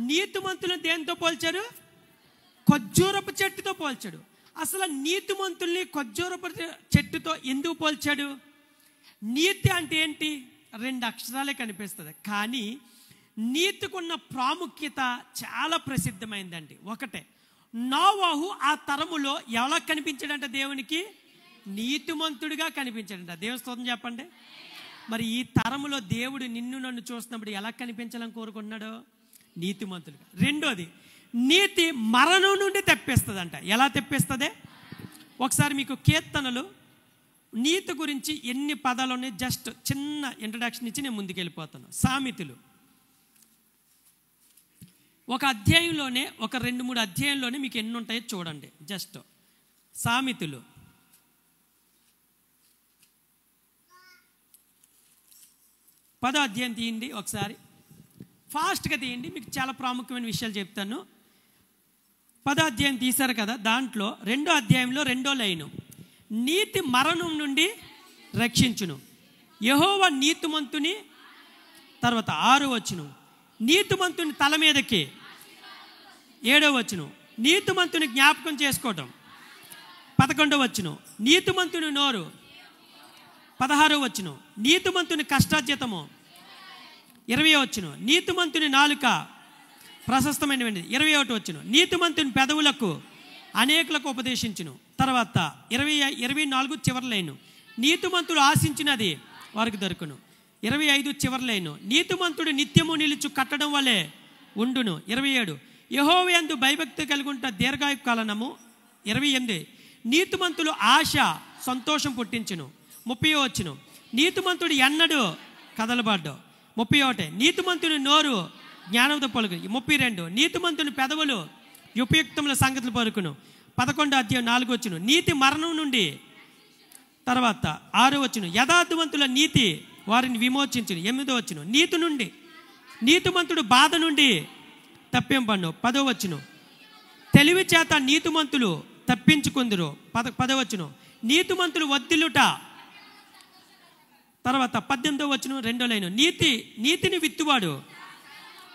నీతిమంతులను దేంతో పోల్చాడు? ఖర్జూరపు చెట్టుతో పోల్చాడు. అసలు నీతిమంతుల్ని ఖర్జూరపు చెట్టుతో ఎందుకు పోల్చాడు? నీతి అంటే ఏంటి? 2 అక్షరాలే కనిపిస్తుంది, కానీ నీతికున్న ప్రాముఖ్యత చాలా ప్రసిద్ధమైందండి. ఒకటే, నోవహు ఆ తరములో ఎలా కనిపించాడంట? దేవునికి నీతిమంతుడిగా కనిపించాడంట. దేవుని స్తోత్రం చెప్పండి. మరి ఈ తరములో దేవుడు నిన్ను నన్ను చూస్తున్నప్పుడు ఎలా కనిపించాలని కోరుకుంటున్నాడో? నీతిమంతుడిగా. రెండోది, నీతి మరణం నుండి తెప్పిస్తుందంట. ఎలా తెప్పిస్తుంది? ఒకసారి మీకు కీర్తనలు నీతి గురించి ఎన్ని పదాలు ఉన్నాయి జస్ట్ చిన్న ఇంట్రడక్షన్ ఇచ్చి నేను ముందుకు వెళ్ళిపోతాను. సామెతలు ఒక అధ్యాయంలోనే, ఒక 2-3 అధ్యాయంలోనే మీకు ఎన్ని ఉంటాయో చూడండి. జస్ట్ సామెతలు 10వ అధ్యాయం తీయండి ఒకసారి, ఫాస్ట్గా తీయండి, మీకు చాలా ప్రాముఖ్యమైన విషయాలు చెప్తాను. 10వ అధ్యాయం తీశారు కదా, దాంట్లో 2వ అధ్యాయంలో 2వ లైను, నీతి మరణం నుండి రక్షించును, యెహోవా నీతిమంతుని. తర్వాత 6వ వచనం, నీతిమంతుని తల మీదకి. 7వ వచనం, నీతిమంతుని జ్ఞాపకం చేసుకోవటం. 11వ వచనం, నీతిమంతుని నోరు. 16వ వచనం, నీతిమంతుని కష్టార్జితము. 20వ వచనం, నీతిమంతుని నాలుక ప్రశస్తమైనది. 21వ వచనం, నీతిమంతుని పెదవులకు అనేకులకు ఉపదేశించును. తర్వాత 24 చివరి లైను, నీతిమంతుడు ఆశించినది వారికి దొరుకును. 25 చివరి లైను, నీతిమంతుడు నిత్యము నిలుచు కట్టడం వలె ఉండును. 27, యెహోవా యందు భయభక్తి కలిగుంట దీర్ఘాయు కాలనము. 28, నీతిమంతులు ఆశ సంతోషం పుట్టించును. 30వ వచనం, నీతిమంతుడు ఎన్నడు కదలబడ్డు. 31, నీతిమంతుని నోరు జ్ఞానంతో పలుకు. 32, నీతిమంతుని పెదవులు ఉపయుక్తముల సంగతులు పలుకును. 11వ అధ్యాయం 4వ వచనం, నీతి మరణం నుండి. తర్వాత 6వ వచనం, యథార్థవంతుల నీతి వారిని విమోచించును. 8వ వచనం, నీతి నుండి నీతిమంతుడు బాధ నుండి తప్పింపను. 10వ వచనం, తెలివి చేత నీతిమంతులు తప్పించుకుందురు. 10వ వచనం, నీతిమంతులు వర్ధిల్లుట. తర్వాత 18వ వచనం 2వ లైను, నీతిని విత్తువాడు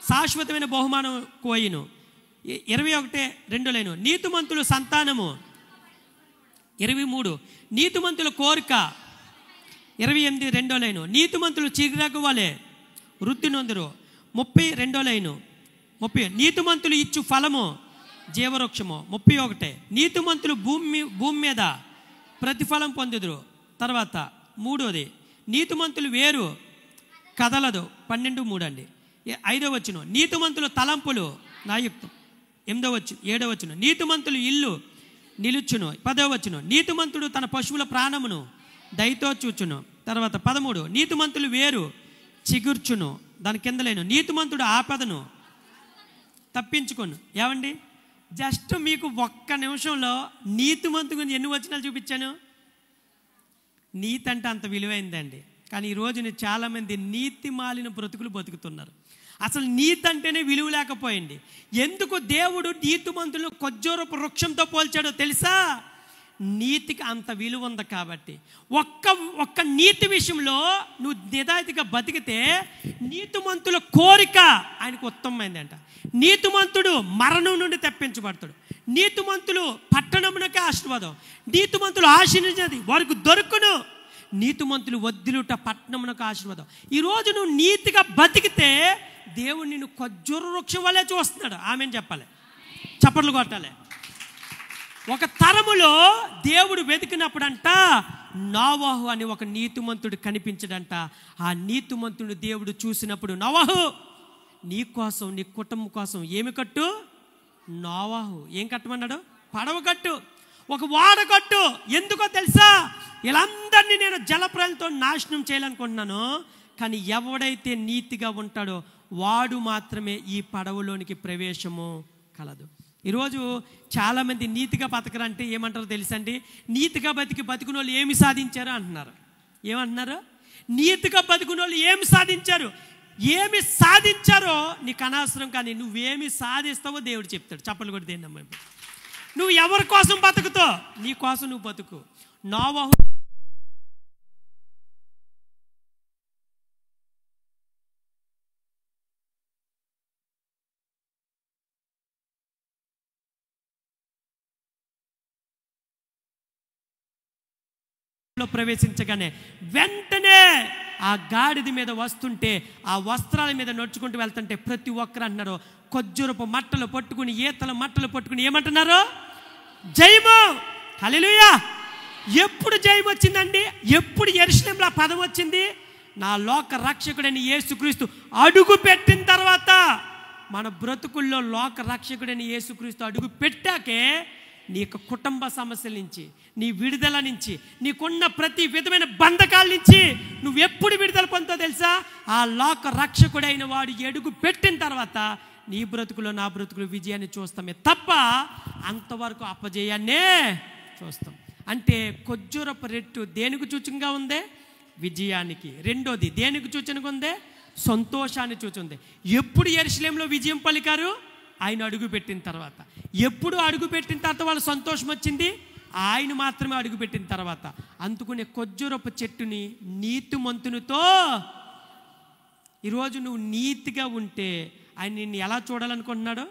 శాశ్వతమైన బహుమానం కోయిను. 21 2వ లైను, నీతిమంతులు సంతానము. 23, నీతిమంతుల కోరిక. 28 2వ లైను, నీతిమంతులు చిగురాకు వలె వృద్ధి నొందురు. 32వ లైను 30, నీతిమంతులు ఇచ్చు ఫలము జీవవృక్షము. 31, నీతిమంతులు భూమి మీద ప్రతిఫలం పొందుదురు. తర్వాత 3వది, నీతిమంతులు వేరు కదలదు. 12:3 అండి. 5వ వచనం, నీతిమంతుల తలంపులు నాయుక్తం. 7వ వచనం, నీతిమంతులు ఇల్లు నిలుచును. 10వ వచనం, నీతిమంతుడు తన పశువుల ప్రాణమును దయతో చూచును. తర్వాత 13, నీతిమంతులు వేరు చిగుర్చును. దాని కిందలేను, నీతిమంతుడు ఆపదను తప్పించుకోను. ఏమండి, జస్ట్ మీకు ఒక్క నిమిషంలో నీతిమంతు గురించి ఎన్ని వచనాలు చూపించాను? నీతి అంటే అంత విలువైందండి. కానీ ఈరోజు చాలామంది నీతి మాలిన బ్రతుకులు బతుకుతున్నారు. అసలు నీతి అంటేనే విలువ లేకపోయింది. ఎందుకు దేవుడు నీతిమంతులను ఖర్జూరపు వృక్షంతో పోల్చాడో తెలుసా? నీతికి అంత విలువ ఉంది కాబట్టి. ఒక్క నీతి విషయంలో నువ్వు నిజాయితీగా బతికితే నీతిమంతుల కోరిక ఆయనకు ఉత్తమమైందంట. నీతిమంతుడు మరణం నుండి తప్పించబడతాడు. నీతిమంతులు పట్టణమునకే ఆశీర్వాదం. నీతిమంతులు ఆశీర్వదించేది వారికి దొరుకును. నీతిమంతులు వర్ధిల్లుట పట్టణమునకు ఆశీర్వాదం. ఈరోజు నువ్వు నీతిగా బతికితే దేవుడు నిన్ను ఖర్జూర వృక్షం వల్లే చూస్తున్నాడు. ఆమెను చెప్పాలి, చప్పట్లు కొట్టాలి. ఒక తరములో దేవుడు వెతికినప్పుడంట నోవహు అని ఒక నీతిమంతుడు కనిపించడంట. ఆ నీతిమంతుడు దేవుడు చూసినప్పుడు, నోవహు నీ కోసం నీ కుటుంబం కోసం ఏమి కట్టు? నోవహు ఏం కట్టమన్నాడు? పడవ కట్టు, ఒక వాడ కట్టు. ఎందుకో తెలుసా? వీళ్ళందరినీ నేను జలప్రలయంతో నాశనం చేయాలనుకుంటున్నాను, కానీ ఎవడైతే నీతిగా ఉంటాడో వాడు మాత్రమే ఈ పడవలోనికి ప్రవేశము కలదు. ఈరోజు చాలామంది నీతిగా బతకరంటే ఏమంటారో తెలుసండి? నీతిగా బతికిన వాళ్ళు ఏమి సాధించారు అంటున్నారు. ఏమంటున్నారు? నీతిగా బతికిన వాళ్ళు ఏమి సాధించారు? ఏమి సాధించారో నీకు అనవసరం, కానీ నువ్వేమి సాధిస్తావో దేవుడు చెప్తాడు. చప్పలు కూడా దేన్నమ్మ. నువ్వు ఎవరి కోసం బతుకుతావు? నీ కోసం నువ్వు బతుకు. నోవహు ప్రవేశించగానే వెంటనే ఆ గాడిద మీద వస్తుంటే, ఆ వస్త్రాల మీద నడుచుకుంటూ వెళ్తుంటే ప్రతి ఒక్కరు అంటున్నారు, ఖర్జూరపు మట్టలు పట్టుకుని, ఈతల మట్టలు పట్టుకుని ఏమంటున్నారు? జయము. హల్లెలూయా. ఎప్పుడు జయం వచ్చిందండి? ఎప్పుడు యెరూషలేములో ఆ పదం వచ్చింది? నా లోక రక్షకుడైన యేసుక్రీస్తు అడుగు పెట్టిన తర్వాత. మన బ్రతుకుల్లో లోక రక్షకుడైన యేసుక్రీస్తు అడుగు పెట్టాకే నీ యొక్క కుటుంబ సమస్యల నుంచి, నీ విడుదల నుంచి, నీకున్న ప్రతి విధమైన బంధకాల నుంచి నువ్వు ఎప్పుడు విడుదల పొందుతావు తెలుసా? ఆ లోక రక్షకుడైన వాడు అడుగు పెట్టిన తర్వాత నీ బ్రతుకులో, నా బ్రతుకులో విజయాన్ని చూస్తామే తప్ప అంతవరకు అపజయాన్నే చూస్తాం. అంటే ఖర్జూరపు రెట్టు దేనికి సూచనగా ఉందే? విజయానికి. రెండోది దేనికి సూచనగా ఉందే? సంతోషాన్ని సూచింది. ఎప్పుడు యెరూషలేములో విజయం పలికారు? ఆయన అడుగు పెట్టిన తర్వాత. ఎప్పుడు అడుగు పెట్టిన తర్వాత వాళ్ళ సంతోషం వచ్చింది? ఆయన మాత్రమే అడుగు పెట్టిన తర్వాత. అందుకునే ఖర్జూరపు చెట్టుని నీతిమంతునితో. ఈరోజు నువ్వు నీతిగా ఉంటే ఆయన నిన్ను ఎలా చూడాలనుకుంటున్నాడు?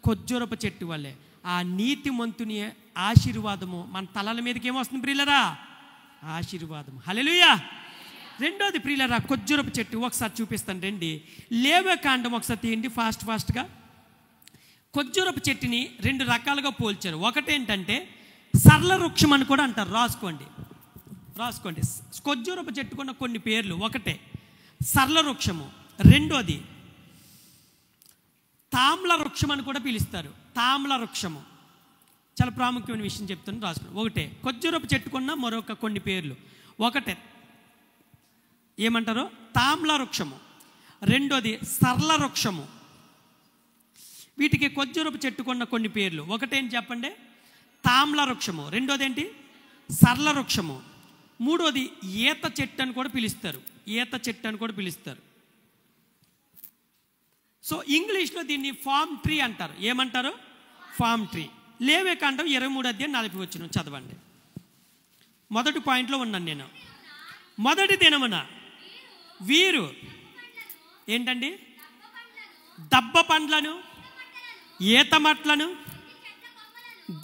ఖర్జూరపు చెట్టు వల్లే. ఆ నీతిమంతుని ఆశీర్వాదము మన తలల మీదకి ఏమొస్తుంది ప్రియులరా? ఆశీర్వాదం. హల్లెలూయా. రెండోది ప్రియులరా, ఖర్జూరపు చెట్టు ఒకసారి చూపిస్తాను రండి. లేవియకాండం ఒకసారి తీయండి ఫాస్ట్గా. ఖర్జూరపు చెట్టుని రెండు రకాలుగా పోల్చారు. ఒకటేంటంటే సరళ వృక్షం అని కూడా అంటారు. రాసుకోండి. ఖర్జూరపు చెట్టుకున్న కొన్ని పేర్లు. ఒకటే సరళ వృక్షము, రెండోది తామ్ల వృక్షం అని కూడా పిలుస్తారు. తామ్ల వృక్షము చాలా ప్రాముఖ్యమైన విషయం చెప్తాను, రాసుకోండి. ఒకటే ఖర్జూరపు చెట్టుకున్న మరొక కొన్ని పేర్లు. ఒకటే ఏమంటారు? తామ్ల వృక్షము, రెండోది సరళ వృక్షము. వీటికి ఖర్జూరపు చెట్టుకున్న కొన్ని పేర్లు. ఒకటేంటి చెప్పండి? తామ్ల వృక్షము, రెండోది ఏంటి? సరళ వృక్షము, మూడోది ఈత చెట్టు అని కూడా పిలుస్తారు. ఈత చెట్టు అని కూడా పిలుస్తారు. సో ఇంగ్లీష్లో దీన్ని ఫామ్ ట్రీ అంటారు. ఏమంటారు? Form tree. లేవియకాండం 23:40 చదవండి. మొదటి పాయింట్లో ఉన్నాను నేను. మొదటి దినమున వీరు ఏంటండి? దబ్బ పండ్లను, ఈత మట్లను,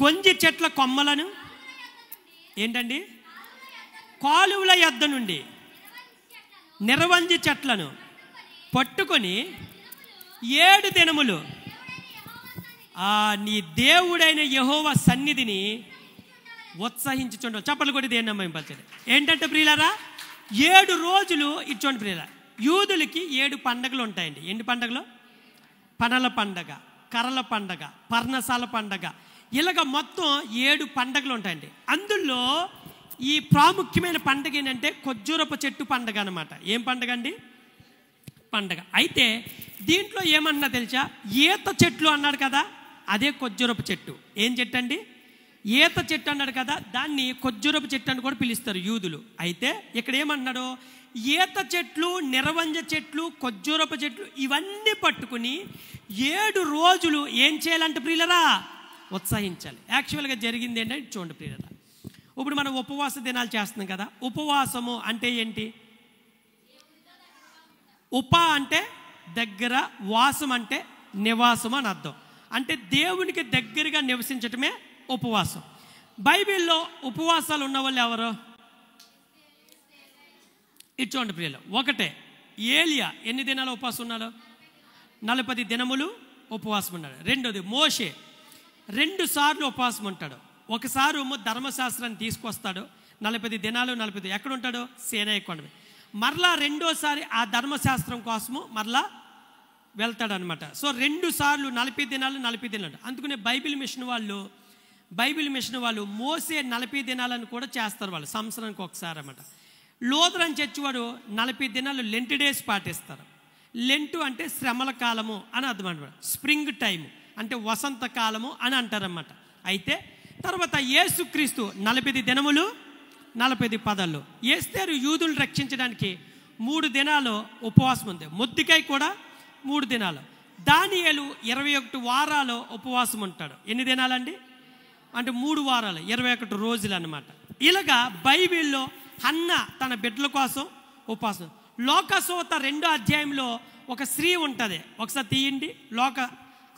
గొంజి చెట్ల కొమ్మలను ఏంటండి? కాలువల యొద్ద నుండి నిరవంజి చెట్లను పట్టుకొని 7 దినములు నీ దేవుడైన యెహోవా సన్నిధిని ఉత్సహించుచుండ. చప్పట్లు కొట్టి దేన్ని నమ్మింపల్చండి. ఏంటంటే ప్రియులారా, 7 రోజులు ఇచ్చోండి ప్రియులారా. యూదులకి 7 పండగలు ఉంటాయండి. ఎన్ని పండగలు? పనల పండగ, కర్రల పండగ, పర్ణశాల పండగ, ఇలాగ మొత్తం 7 పండగలు ఉంటాయండి. అందులో ఈ ప్రాముఖ్యమైన పండగ ఏంటంటే ఖర్జూరపు చెట్టు పండగ అనమాట. ఏం పండగ అండి? పండగ. అయితే దీంట్లో ఏమన్నా తెలుసా? ఈత చెట్లు అన్నాడు కదా, అదే ఖర్జూరపు చెట్టు. ఏం చెట్టు అండి? ఈత చెట్టు అన్నాడు కదా, దాన్ని ఖర్జూరపు చెట్టు అని కూడా పిలుస్తారు యూదులు. అయితే ఇక్కడ ఏమన్నాడు? ఈత చెట్లు, నిరవంజ చెట్లు, ఖర్జూరపు చెట్లు ఇవన్నీ పట్టుకుని 7 రోజులు ఏం చేయాలంటే ప్రియులరా? ఉత్సహించాలి. యాక్చువల్గా జరిగింది ఏంటంటే చూడండి ప్రియులరా, ఇప్పుడు మనం ఉపవాస దినాలు చేస్తున్నాం కదా. ఉపవాసము అంటే ఏంటి? ఉప అంటే దగ్గర, వాసం అంటే నివాసం అని అర్థం. అంటే దేవునికి దగ్గరగా నివసించటమే ఉపవాసం. బైబిల్లో ఉపవాసాలు ఉన్న వాళ్ళు ఎవరు? ఇచ్చోండి ప్రియులు. ఒకటే ఏలియా ఎన్ని దినాలు ఉపవాసం ఉన్నాడు? 40 దినములు ఉపవాసం ఉన్నాడు. రెండోది మోషే 2 సార్లు ఉపవాసం ఉంటాడు. ఒకసారి ధర్మశాస్త్రాన్ని తీసుకొస్తాడు, 40 దినాలు 40. ఎక్కడ ఉంటాడు? సీనాయి కొండ. మరలా రెండోసారి ఆ ధర్మశాస్త్రం కోసము మరలా వెళ్తాడనమాట. సో 2 సార్లు 40 దినాలు 40 దినాలు. అందుకనే బైబిల్ మిషన్ వాళ్ళు మోసే 40 దినాలను కూడా చేస్తారు. వాళ్ళు సంవత్సరానికి ఒకసారి అన్నమాట. లోదరని చర్చివాడు 40 దినాలు లెంట్ డేస్ పాటిస్తారు. లెంటు అంటే శ్రమల కాలము అని అర్థం అనమాట. స్ప్రింగ్ టైము అంటే వసంత కాలము అని అంటారన్నమాట. అయితే తర్వాత యేసుక్రీస్తు 40 దినములు 40 పదాలు. ఎస్తేరు యూదులు రక్షించడానికి 3 దినాలు ఉపవాసం ఉంది. మొద్దికై కూడా 3 దినాలు. దానియేలు 21 వారాలు ఉపవాసం ఉంటాడు. ఎన్ని దినాలండి? అంటే 3 వారాలు 21 రోజులు అన్నమాట. ఇలాగా బైబిల్లో హన్న తన బిడ్డల కోసం ఉపవాసం. లోకసోత 2వ అధ్యాయంలో ఒక స్త్రీ ఉంటుంది. ఒకసారి తీయండి.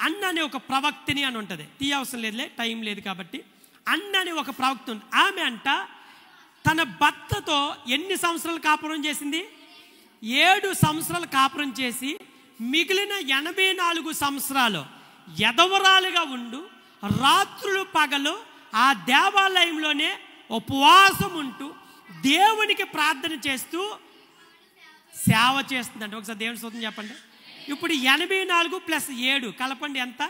అన్న అనే ఒక ప్రవక్తిని అని ఉంటుంది. తీయవసరం లేదులే, టైం లేదు కాబట్టి. అన్న అనే ఒక ప్రవక్త ఉంది. ఆమె అంట తన భర్తతో ఎన్ని సంవత్సరాలు కాపురం చేసింది? 7 సంవత్సరాలు కాపురం చేసి మిగిలిన 84 సంవత్సరాలు ఎదవరాలుగా ఉండు రాత్రులు పగలు ఆ దేవాలయంలోనే ఉపవాసం ఉంటూ దేవునికి ప్రార్థన చేస్తూ సేవ చేస్తుందండి. ఒకసారి దేవుని స్తోత్రం చెప్పండి. ఇప్పుడు 84 + 7 కలపండి, ఎంత?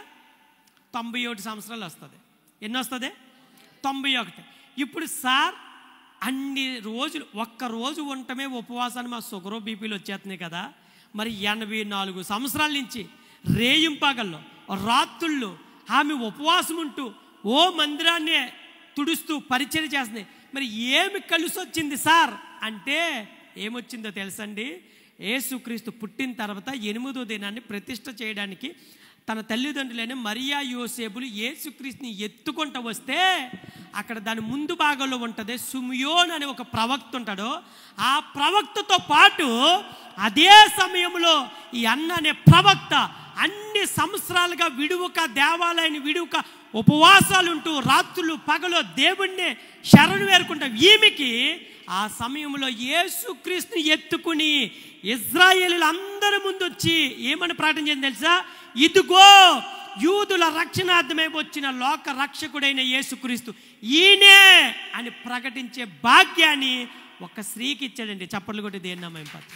97 సంవత్సరాలు వస్తుంది. ఎన్ని వస్తుంది? 91. ఇప్పుడు సార్ అన్ని రోజులు ఒక్కరోజు ఉండటమే ఉపవాసాన్ని మా షుగరు బీపీలు వచ్చేస్తున్నాయి కదా, మరి 84 సంవత్సరాల నుంచి రేయింపగల్లో రాత్రుళ్ళు ఆమె ఉపవాసం ఉంటూ ఓ మందిరాన్ని తుడుస్తూ పరిచయం చేస్తుంది. మరి ఏమి కలిసి వచ్చింది సార్ అంటే ఏమొచ్చిందో తెలుసండి? యేసుక్రీస్తు పుట్టిన తర్వాత 8వ దినాన్ని ప్రతిష్ఠ చేయడానికి తన తల్లిదండ్రులైన మరియా యోసేపులు యేసుక్రీస్తుని ఎత్తుకుంటూ వస్తే అక్కడ దాని ముందు భాగంలో ఉంటుంది సిమియోను అనే ఒక ప్రవక్త ఉంటాడు. ఆ ప్రవక్తతో పాటు అదే సమయంలో ఈ అన్న అనే ప్రవక్త అన్ని సంవత్సరాలుగా విడువక దేవాలయాన్ని విడువక ఉపవాసాలు ఉంటూ రాత్రులు పగలు దేవుణ్ణి శరణు వేరుకుంటా ఈమెకి ఆ సమయంలో యేసుక్రీస్తుని ఎత్తుకుని ఇశ్రాయేలీయులు అందరి ముందు వచ్చి ఏమని ప్రకటన చేసింది తెలుసా? ఇదిగో యూదుల రక్షణార్థమే వచ్చిన లోక రక్షకుడైన యేసుక్రీస్తు ఈయనే అని ప్రకటించే భాగ్యాన్ని ఒక స్త్రీకి ఇచ్చాడండి. చప్పట్లు కొట్టి దేని నామం పట్ల.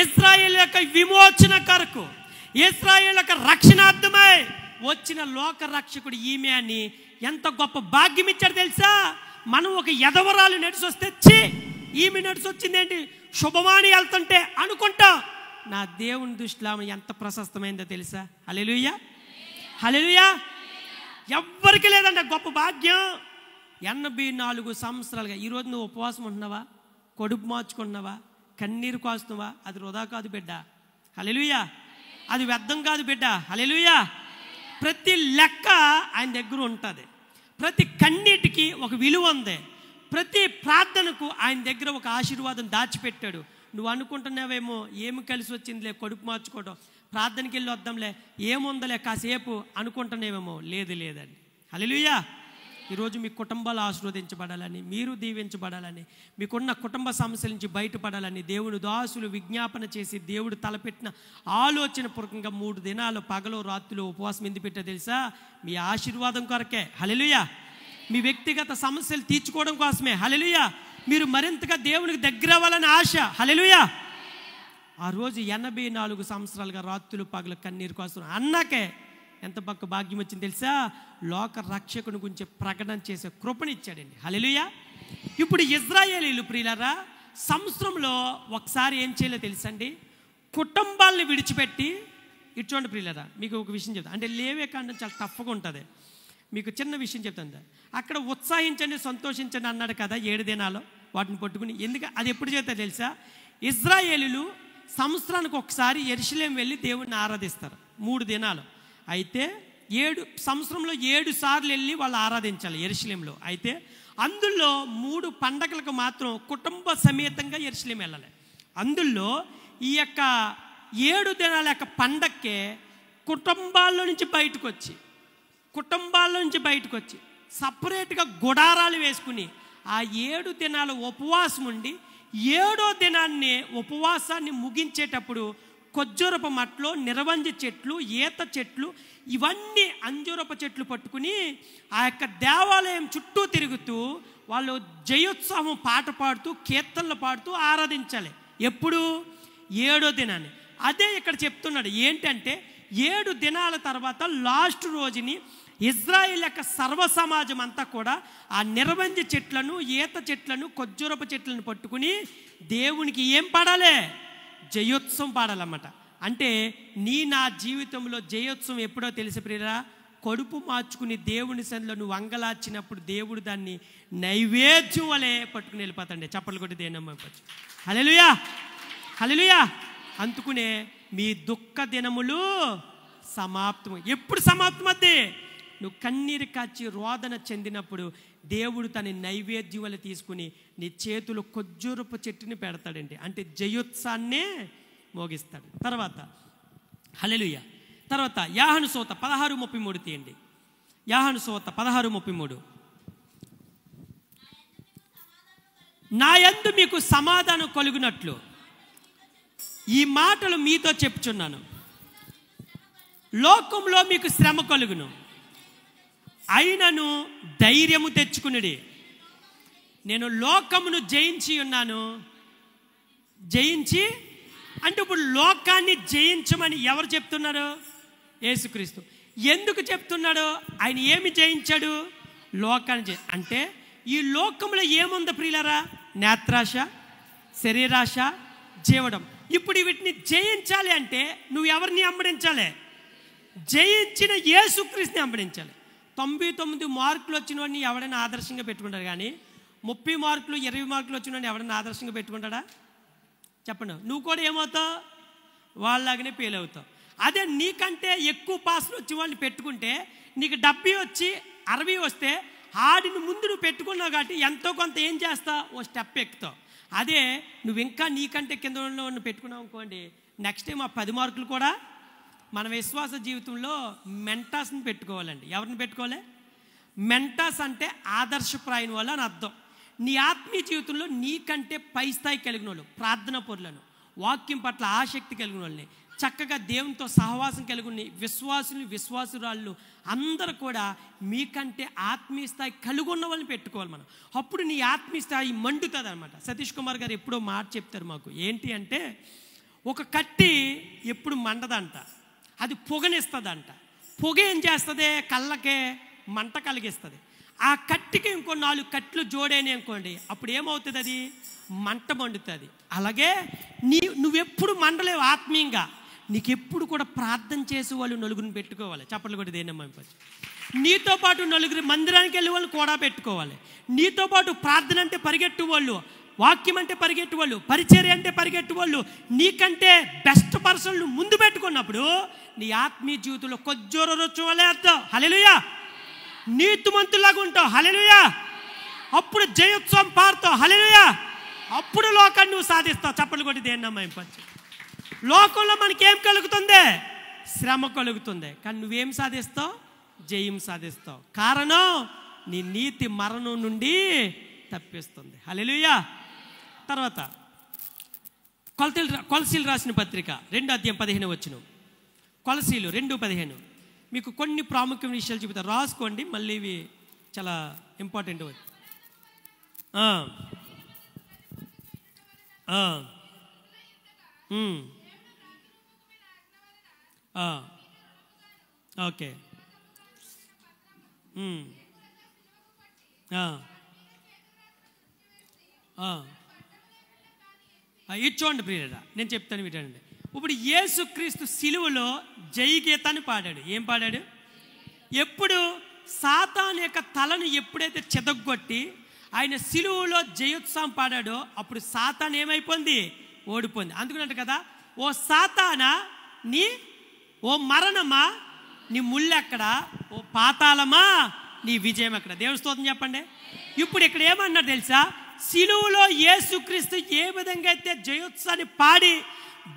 ఇశ్రాయేలు యొక్క విమోచన కొరకు ఇశ్రాయేలు యొక్క రక్షణార్థమై వచ్చిన లోక రక్షకుడు ఈమె అని ఎంత గొప్ప భాగ్యం ఇచ్చాడు తెలుసా? మనం ఒక ఎదవరాలు నడిచి వస్తే ఛీ ఈమె నడిచి వచ్చిందేంటి శుభమాని వెళ్తుంటే అనుకుంటా. నా దేవుని దృష్టిలో ఎంత ప్రశస్తమైందో తెలుసా? హల్లెలూయా, హల్లెలూయా. ఎవ్వరికి లేదండి గొప్ప భాగ్యం. 84 సంవత్సరాలుగా ఈరోజు నువ్వు ఉపవాసం ఉంటున్నావా, కడుపు మార్చుకుంటున్నావా, కన్నీరు కాస్తున్నావా? అది వృధా కాదు బిడ్డ. హల్లెలూయా. అది వ్యర్థం కాదు బిడ్డ. హల్లెలూయా. ప్రతి లెక్క ఆయన దగ్గర ఉంటుంది. ప్రతి కన్నీటికి ఒక విలువ ఉంది. ప్రతి ప్రార్థనకు ఆయన దగ్గర ఒక ఆశీర్వాదం దాచిపెట్టాడు. నువ్వు అనుకుంటున్నావేమో ఏమి కలిసి వచ్చిందిలే కడుపు మార్చుకోవడం, ప్రార్థనకి వెళ్ళి వద్దాంలే, ఏముందలే కాసేపు అనుకుంటున్నావేమో. లేదండి. హల్లెలూయా. ఈరోజు మీ కుటుంబాలు ఆశీర్వదించబడాలని, మీరు దీవించబడాలని, మీకున్న కుటుంబ సమస్యల నుంచి బయటపడాలని దేవుని దాసులు విజ్ఞాపన చేసి దేవుడు తలపెట్టిన ఆలోచన పూర్వకంగా 3 దినాలు పగలు రాత్రులు ఉపవాసం ఎందుకు పెట్టా తెలుసా? మీ ఆశీర్వాదం కొరకే. హల్లెలూయా. మీ వ్యక్తిగత సమస్యలు తీర్చుకోవడం కోసమే. హల్లెలూయా. మీరు మరింతగా దేవునికి దగ్గర అవ్వాలని ఆశ. హల్లెలూయా. ఆ రోజు 84 సంవత్సరాలుగా రాత్రులు పగలు కన్నీరు కోసం అన్నకే ఎంత పక్క భాగ్యం వచ్చింది తెలుసా? లోక రక్షకుని గురించి ప్రకటన చేసే కృపనిచ్చాడండి. హల్లెలూయా. ఇప్పుడు ఇశ్రాయేలీయులు ప్రియులారా సంవత్సరంలో ఒకసారి ఏం చేయాలో తెలుసండి? కుటుంబాలను విడిచిపెట్టి ఇటువంటి ప్రియులారా మీకు ఒక విషయం చెప్తాను. అంటే లేవే కాండం చాలా టఫ్గా ఉంటుంది. మీకు చిన్న విషయం చెప్తాను. అక్కడ ఉత్సాహించండి సంతోషించండి అన్నాడు కదా 7 దినాలు వాటిని పట్టుకుని. ఎందుకంటే అది ఎప్పుడు చేస్తా తెలుసా? ఇశ్రాయేలీయులు సంవత్సరానికి ఒకసారి యెరూషలేము వెళ్ళి దేవుణ్ణి ఆరాధిస్తారు 3 దినాలు. అయితే సంవత్సరంలో 7 సార్లు వెళ్ళి వాళ్ళు ఆరాధించాలి యెరూషలేములో. అయితే అందులో 3 పండగలకు మాత్రం కుటుంబ సమేతంగా యెరూషలేము వెళ్ళాలి. అందులో ఈ యొక్క 7 దినాల యొక్క పండక్కే కుటుంబాల్లో నుంచి బయటకు వచ్చి సపరేట్గా గుడారాలు వేసుకుని ఆ 7 దినాలు ఉపవాసం ఉండి 7వ దినాన్ని ఉపవాసాన్ని ముగించేటప్పుడు ఖర్జూరపు మట్లో నిరవంజి చెట్లు, ఈత చెట్లు, ఇవన్నీ అంజూరపు చెట్లు పట్టుకుని ఆ యొక్క దేవాలయం చుట్టూ తిరుగుతూ వాళ్ళు జయోత్సవం పాట పాడుతూ కీర్తనలు పాడుతూ ఆరాధించాలి. ఎప్పుడు? 7వ దినాన్ని. అదే ఇక్కడ చెప్తున్నాడు. ఏంటంటే 7 దినాల తర్వాత లాస్ట్ రోజుని ఇజ్రాయిల్ యొక్క సర్వ సమాజం అంతా కూడా ఆ నిరవంజి చెట్లను, ఈత చెట్లను, ఖర్జూరపు చెట్లను పట్టుకుని దేవునికి ఏం పాడాలి? జయోత్సవం పాడాలన్నమాట. అంటే నా జీవితంలో జయోత్సవం ఎప్పుడో తెలిసి ప్రియరా, కడుపు మార్చుకుని దేవుని సన్నిధిలో నువ్వు అంగలార్చినప్పుడు దేవుడు దాన్ని నైవేద్యం వలె పట్టుకుని వెళ్ళిపోతాండి. చప్పట్లు కొట్టి దేని నమ్మచ్చు. హల్లెలూయా, హల్లెలూయా. అందుకునే మీ దుఃఖ దినములు సమాప్తం. ఎప్పుడు సమాప్తమద్ది? నువ్వు కన్నీరు కాచి రోదన చెందినప్పుడు దేవుడు తన నైవేద్యం వల్ల తీసుకుని నీ చేతులు ఖర్జూరపు చెట్టుని పెడతాడండి. అంటే జయోత్సాన్నే మోగిస్తాడు. తర్వాత హల్లెలూయా. తర్వాత యోహాను సువార్త 16:33 తీయండి. యోహాను సువార్త 16:33. నా యందు మీకు సమాధానం కలుగునట్లు ఈ మాటలు మీతో చెప్పుచున్నాను. లోకంలో మీకు శ్రమ కలుగును, అయినను ధైర్యము తెచ్చుకునుడి, నేను లోకమును జయించి ఉన్నాను. జయించి అంటే ఇప్పుడు లోకాన్ని జయించమని ఎవరు చెప్తున్నారు? యేసుక్రీస్తు. ఎందుకు చెప్తున్నాడు? ఆయన ఏమి జయించాడు? లోకాన్ని అంటే ఈ లోకంలో ఏముంది ప్రియులారా? నేత్రాశ, శరీరాశ, జీవడం. ఇప్పుడు వీటిని జయించాలి అంటే నువ్వు ఎవరిని వెంబడించాలి? జయించిన యేసుక్రీస్తుని వెంబడించాలి. 99 మార్కులు వచ్చిన వాడిని ఎవడైనా ఆదర్శంగా పెట్టుకుంటాడు, కానీ 30 మార్కులు 20 మార్కులు వచ్చిన వాడిని ఎవడైనా ఆదర్శంగా పెట్టుకుంటాడా? చెప్పండి. నువ్వు కూడా ఏమవుతావు? వాళ్ళలాగానే ఫెయిల్ అవుతావు. అదే నీకంటే ఎక్కువ పాసులు వచ్చి వాళ్ళని పెట్టుకుంటే నీకు 70 వచ్చి 60 వస్తే ఆడిని ముందు నువ్వు పెట్టుకున్నావు కాబట్టి ఎంతో కొంత ఏం చేస్తావు? ఓ స్టెప్ ఎక్కుతావు. అదే నువ్వు ఇంకా నీకంటే కింద ఉన్న పెట్టుకున్నావు అనుకోండి, నెక్స్ట్ టైం ఆ 10 మార్కులు కూడా మన విశ్వాస జీవితంలో మెంటాస్ని పెట్టుకోవాలండి. ఎవరిని పెట్టుకోవాలి? మెంటాస్ అంటే ఆదర్శప్రాయం వల్ల అని అర్థం. నీ ఆత్మీయ జీవితంలో నీకంటే పై స్థాయి కలిగిన వాళ్ళు, ప్రార్థన పరులను, వాక్యం పట్ల ఆసక్తి కలిగిన వాళ్ళని, చక్కగా దేవునితో సహవాసం కలిగి విశ్వాసురాళ్ళు అందరూ కూడా మీకంటే ఆత్మీయ స్థాయి కలిగి ఉన్న వాళ్ళని పెట్టుకోవాలి మనం. అప్పుడు నీ ఆత్మీయ స్థాయి మండుతుంది అనమాట. సతీష్ కుమార్ గారు ఎప్పుడో మాట చెప్తారు మాకు. ఏంటి అంటే, ఒక కట్టి ఎప్పుడు మండదంట, అది పొగనిస్తుందంట. పొగ ఏం చేస్తుంది? కళ్ళకే మంట కలిగిస్తుంది. ఆ కట్టికి ఇంకో 4 కట్లు జోడేని అనుకోండి, అప్పుడు ఏమవుతుంది? అది మంట మండుతుంది. అలాగే నువ్వెప్పుడు మండలేవు ఆత్మీయంగా. నీకెప్పుడు కూడా ప్రార్థన చేసే వాళ్ళు నలుగురిని పెట్టుకోవాలి. చప్పట్లు కొట్టి దేనమ్మా. నీతో పాటు నలుగురు మందిరానికి వెళ్ళే వాళ్ళు కూడా పెట్టుకోవాలి. నీతో పాటు ప్రార్థన అంటే పరిగెట్టు వాళ్ళు, వాక్యం అంటే పరిగెట్టు వాళ్ళు, పరిచర్య అంటే పరిగెట్టు వాళ్ళు, నీకంటే బెస్ట్ పర్సన్లు ముందు పెట్టుకున్నప్పుడు నీ ఆత్మీయ జీవితంలో కొజ్జోర రొచ్చు వలే అర్థం. హల్లెలూయా. నీతిమంతులాగా ఉంటావు. హల్లెలూయా. అప్పుడు జయోత్సవం పారుతావు. హల్లెలూయా. అప్పుడు లోకాన్ని నువ్వు సాధిస్తావు. చప్పట్లు కొట్టి దేన్నమ్మా. లోకంలో మనకేం కలుగుతుంది? శ్రమ కలుగుతుంది. కానీ నువ్వేం సాధిస్తావు? జయం సాధిస్తావు. కారణం నీ నీతి మరణం నుండి తప్పిస్తుంది. హల్లెలూయా. తర్వాత కొలసీలు రాసిన పత్రిక 2:15 కొలసీలు 2:15 మీకు కొన్ని ప్రాముఖ్యమైన విషయాలు చెబుతారు, రాసుకోండి. మళ్ళీ ఇవి చాలా ఇంపార్టెంట్. ఓకే. ఇది చూడండి ప్రియులారా, నేను చెప్తాను వినండి. ఇప్పుడు యేసుక్రీస్తు సిలువలో జయగీతాన్ని పాడాడు. ఏం పాడాడు? ఎప్పుడు? సాతాను యొక్క తలను ఎప్పుడైతే చెదగొట్టి ఆయన సిలువలో జయోత్సవం పాడాడో అప్పుడు సాతాను ఏమైపోయింది? ఓడిపోయింది. అందుకున్నట్టు కదా, ఓ సాతానా ఓ మరణమా నీ ముళ్ళెక్కడ, ఓ పాతాళమా నీ విజయం ఎక్కడ? దేవుని స్తోత్రం చెప్పండి. ఇప్పుడు ఇక్కడ ఏమన్నా తెలుసా? సిలువలో యేసుక్రీస్తు ఏ విధంగా అయితే జయోత్సవాన్ని పాడి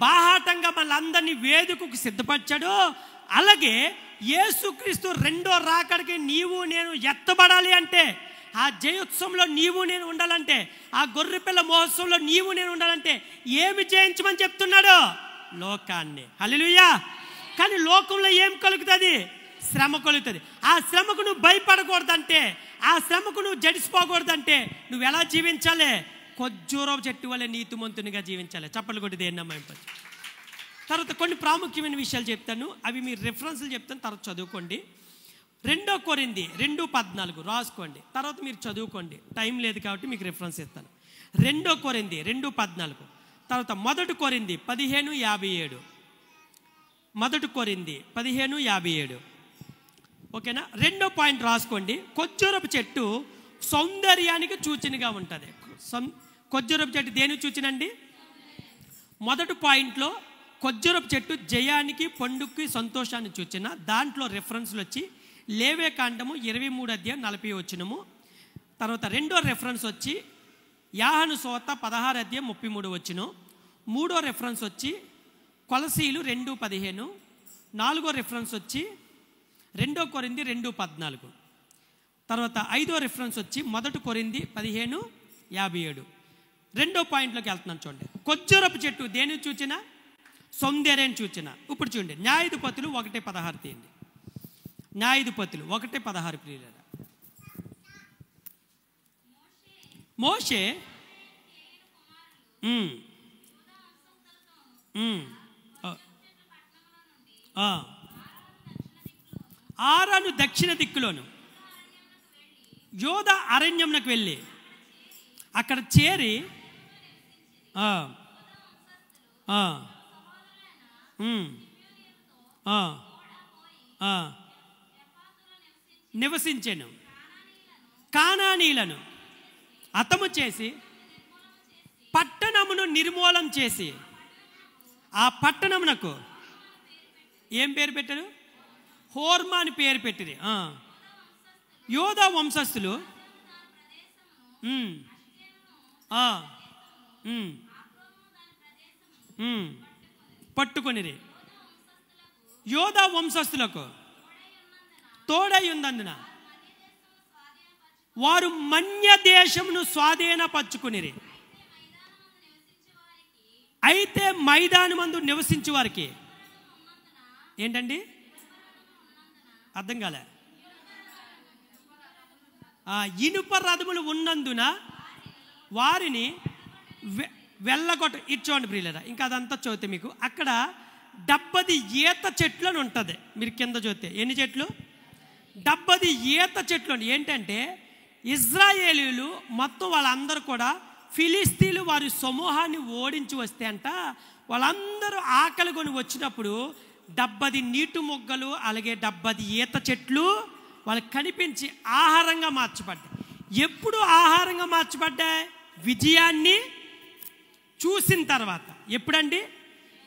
బాహాటంగా మనందరినీ వేదికకు సిద్ధపరిచాడో, అలాగే యేసుక్రీస్తు రెండో రాకడికి నీవు నేను ఎత్తబడాలి అంటే, ఆ జయోత్సవంలో నీవు నేను ఉండాలంటే, ఆ గొర్రెపిల్ల మహోత్సవంలో నీవు నేను ఉండాలంటే ఏమి జయించమని చెప్తున్నాడు? లోకాన్ని. హల్లెలూయా. కానీ లోకంలో ఏం కలుగుతుంది? శ్రమ కలుగుతుంది. ఆ శ్రమకు నువ్వు భయపడకూడదంటే, ఆ శ్రమకు నువ్వు జడిసిపోకూడదంటే నువ్వు ఎలా జీవించాలి? ఖర్జూరపు చెట్టు వల్ల నీతిమంతునిగా జీవించాలి. చప్పట్లు కొట్టి దేన్నమ్మా. తర్వాత కొన్ని ప్రాముఖ్యమైన విషయాలు చెప్తాను, అవి మీరు రెఫరెన్స్లు చెప్తాను, తర్వాత చదువుకోండి. 2 కొరింథీ 2:14 రాసుకోండి, తర్వాత మీరు చదువుకోండి. టైం లేదు కాబట్టి మీకు రెఫరెన్స్ ఇస్తాను. 2 కొరింథీ 2:14, తర్వాత 1 కొరింథీ 15:57. 1 కొరింథీ 15:57. ఓకేనా? 2వ పాయింట్ రాసుకోండి. ఖర్జూరపు చెట్టు సౌందర్యానికి సూచనగా ఉంటుంది. ఖర్జూరపు చెట్టు దేనికి సూచనండి? 1 పాయింట్లో ఖర్జూరపు చెట్టు జయానికి, పండుగకి, సంతోషాన్ని సూచన. దాంట్లో రెఫరెన్స్లు వచ్చి లేవియకాండము 23:40. తర్వాత 2వ రెఫరెన్స్ వచ్చి యోహాను సువార్త 16:33. 3వ రెఫరెన్స్ వచ్చి కొలసీలు 2:15. 4వ రెఫరెన్స్ వచ్చి 2 కొరింథీ 2:14. తర్వాత 5వ రెఫరెన్స్ వచ్చి 1 కొరింథీ 15:57. రెండో పాయింట్లోకి వెళ్తున్నాను చూడండి. ఖర్జూరపు చెట్టు దేనిని చూచినా సౌందర్యాన్ని చూచినా. ఇప్పుడు చూడండి, న్యాయాధిపతులు 1:16 తీయండి. న్యాయాధిపతులు 1:16 ప్రియులారా. మోషే ఆరాను దక్షిణ దిక్కులోను యోధ అరణ్యంకు వెళ్ళి అక్కడ చేరి నివసించెను. కానానీలను హతము చేసి పట్టణమును నిర్మూలం చేసి ఆ పట్టణమునకు ఏం పేరు పెట్టారు? హోర్మా అని పేరు పెట్టింది. యోధా వంశస్థులు పట్టుకొనిరి. యోధా వంశస్థులకు తోడై ఉన్నందున వారు మన్య దేశమును స్వాధీనపరచుకునిరి. అయితే మైదానమందు నివసించే వారికి ఏంటండి అర్థం కాలే? ఇనుప రథములు ఉన్నందున వారిని వెళ్ళగొట్ట. ఇచ్చోండి ప్రియులరా, ఇంకా అదంతా చదివితే మీకు అక్కడ 70 ఈత చెట్లు అని ఉంటుంది. మీరు కింద చూస్తే ఎన్ని చెట్లు? 70 ఈత చెట్లు. ఏంటంటే ఇజ్రాయేలీలు మొత్తం వాళ్ళందరూ కూడా ఫిలిస్తీన్లు వారి సమూహాన్ని ఓడించి వస్తే అంట, వాళ్ళందరూ ఆకలి కొని వచ్చినప్పుడు 70 నీటి మొగ్గలు అలాగే 70 ఈత చెట్లు వాళ్ళకి కనిపించి ఆహారంగా మార్చబడ్డాయి. ఎప్పుడు ఆహారంగా మార్చబడ్డాయి? విజయాన్ని చూసిన తర్వాత. ఎప్పుడండి?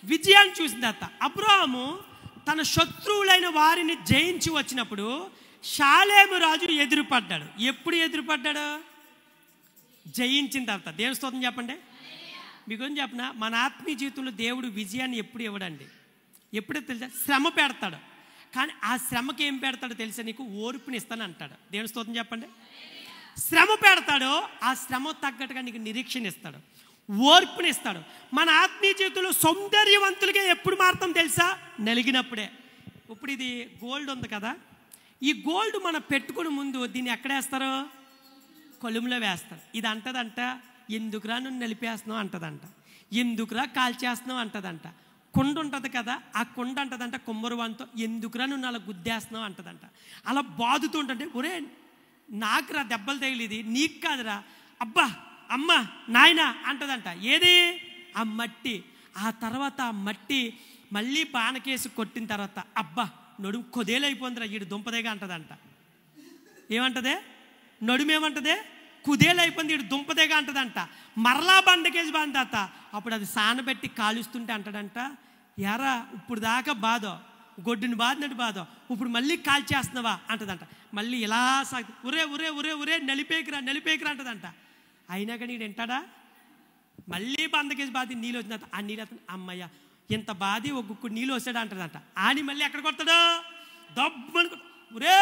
విజయాన్ని చూసిన తర్వాత. అబ్రాహాము తన శత్రువులైన వారిని జయించి వచ్చినప్పుడు షాలేము రాజు ఎదురుపడ్డాడు. ఎప్పుడు ఎదురుపడ్డాడు? జయించిన తర్వాత. దేవుని స్తోత్రం చెప్పండి. మీకు చెప్పనా, మన ఆత్మీయ జీవితంలో దేవుడు విజయాన్ని ఎప్పుడు ఇవ్వడండి. ఎప్పుడో తెలుసా? శ్రమ పెడతాడు. కానీ ఆ శ్రమకి ఏం పెడతాడో తెలుసా? నీకు ఓర్పుని ఇస్తాను అంటాడు. దేవుని స్తోత్రం చెప్పండి. శ్రమ పెడతాడో ఆ శ్రమ తగ్గట్టుగా నీకు నిరీక్షణ ఇస్తాడు, ఓర్పుని ఇస్తాడు. మన ఆత్మీయ జీవితంలో సౌందర్యవంతులుగా ఎప్పుడు మారుతాం తెలుసా? నలిగినప్పుడే. ఇప్పుడు ఇది గోల్డ్ ఉంది కదా, ఈ గోల్డ్ మనం పెట్టుకుని ముందు దీన్ని ఎక్కడేస్తారు? కొలుములో వేస్తారు. ఇది అంటదంట, ఎందుకురా నువ్వు నలిపేస్తున్నావు అంటదంట, ఎందుకురా కాల్చేస్తున్నావు అంటదంట. కుండ ఉంటుంది కదా, ఆ కుండ అంటదంట కుమ్మరువానితో, ఎందుకురా నువ్వు అలా గుద్దేస్తున్నావు అంటదంట. అలా బాదుతూ ఉంటుంటే, ఒరే నాకురా దెబ్బలు తగిలిది, నీకు కాదురా, అబ్బా అమ్మ నాయన అంటదంట. ఏది? ఆ మట్టి. ఆ తర్వాత ఆ మట్టి మళ్ళీ బాణకేసి కొట్టిన తర్వాత, అబ్బా నడుము కుదేలైపోయిందిరా ఈడు దుంపదేగా అంటదంట. ఏమంటదే? నడుమేమంటదే? కుదేలైపోయింది ఈడు దుంపదేగా అంటదంట. మరలా బండకేసి బాంత. అప్పుడు అది సానబెట్టి కాలుస్తుంటే అంటాడంట, యారా ఇప్పుడు దాకా బాధో, గొడ్డుని బాధినట్టు బాధో, ఇప్పుడు మళ్ళీ కాల్చేస్తున్నావా అంటదంట. మళ్ళీ ఇలా సాగు, ఉరే ఉరే ఉరే ఉరే నలిపేకిరా నలిపేకిరా అంటదంట. అయినా కానీ ఈడు వింటాడా? మళ్ళీ బందకేసి బాధి నీళ్ళు వచ్చిన ఆ నీళ్ళు అతను, అమ్మయ్య ఇంత బాధి ఒక గుక్కు నీళ్ళు వస్తాడు అంటదంట. ఆని మళ్ళీ ఎక్కడ కొడతాడు? దబ్బను, ఉరే